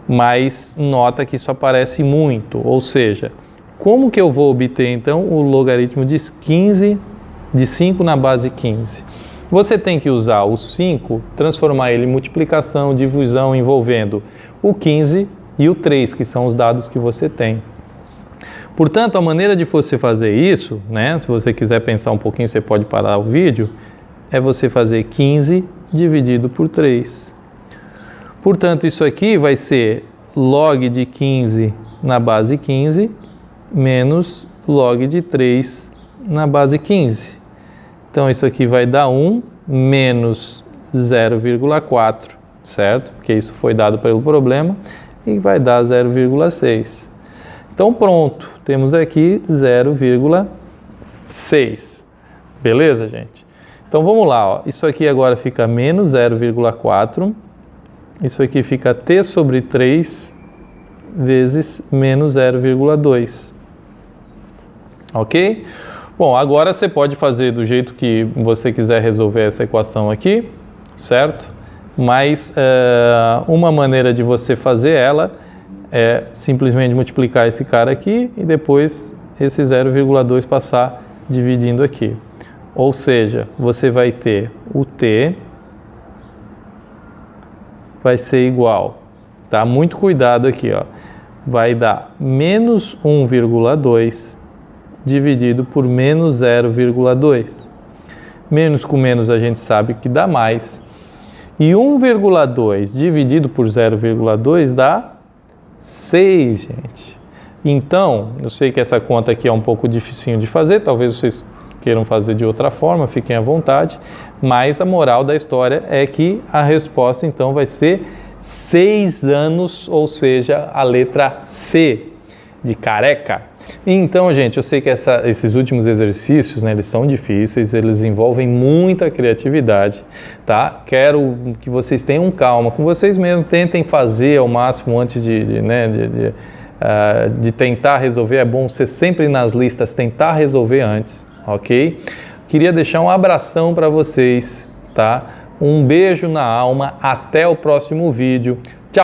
mas nota que isso aparece muito, ou seja, como que eu vou obter então o logaritmo de 5 na base 15? Você tem que usar o 5, transformar ele em multiplicação, divisão, envolvendo o 15 e o 3, que são os dados que você tem. Portanto, a maneira de você fazer isso, né, se você quiser pensar um pouquinho, você pode parar o vídeo, é você fazer 15 dividido por 3. Portanto, isso aqui vai ser log de 15 na base 15 menos log de 3 na base 15. Então, isso aqui vai dar 1 menos 0,4, certo? Porque isso foi dado pelo problema, e vai dar 0,6. Então, pronto, temos aqui 0,6. Beleza, gente? Então, vamos lá, ó. Isso aqui agora fica menos 0,4. Isso aqui fica t sobre 3 vezes menos 0,2. Ok? Bom, agora você pode fazer do jeito que você quiser resolver essa equação aqui, certo? Mas uma maneira de você fazer ela é simplesmente multiplicar esse cara aqui e depois esse 0,2 passar dividindo aqui. Ou seja, você vai ter o t vai ser igual, tá? Muito cuidado aqui, ó. Vai dar menos 1,2 dividido por menos 0,2. Menos com menos a gente sabe que dá mais. E 1,2 dividido por 0,2 dá 6, gente. Então, eu sei que essa conta aqui é um pouco dificinho de fazer, talvez vocês queiram fazer de outra forma, fiquem à vontade, mas a moral da história é que a resposta então vai ser 6 anos, ou seja, a letra C de careca. Então, gente, eu sei que esses últimos exercícios, né, eles são difíceis, eles envolvem muita criatividade, tá? Quero que vocês tenham calma com vocês mesmos, tentem fazer ao máximo antes de tentar resolver. É bom você sempre nas listas tentar resolver antes, ok? Queria deixar um abração para vocês, tá? Um beijo na alma, até o próximo vídeo.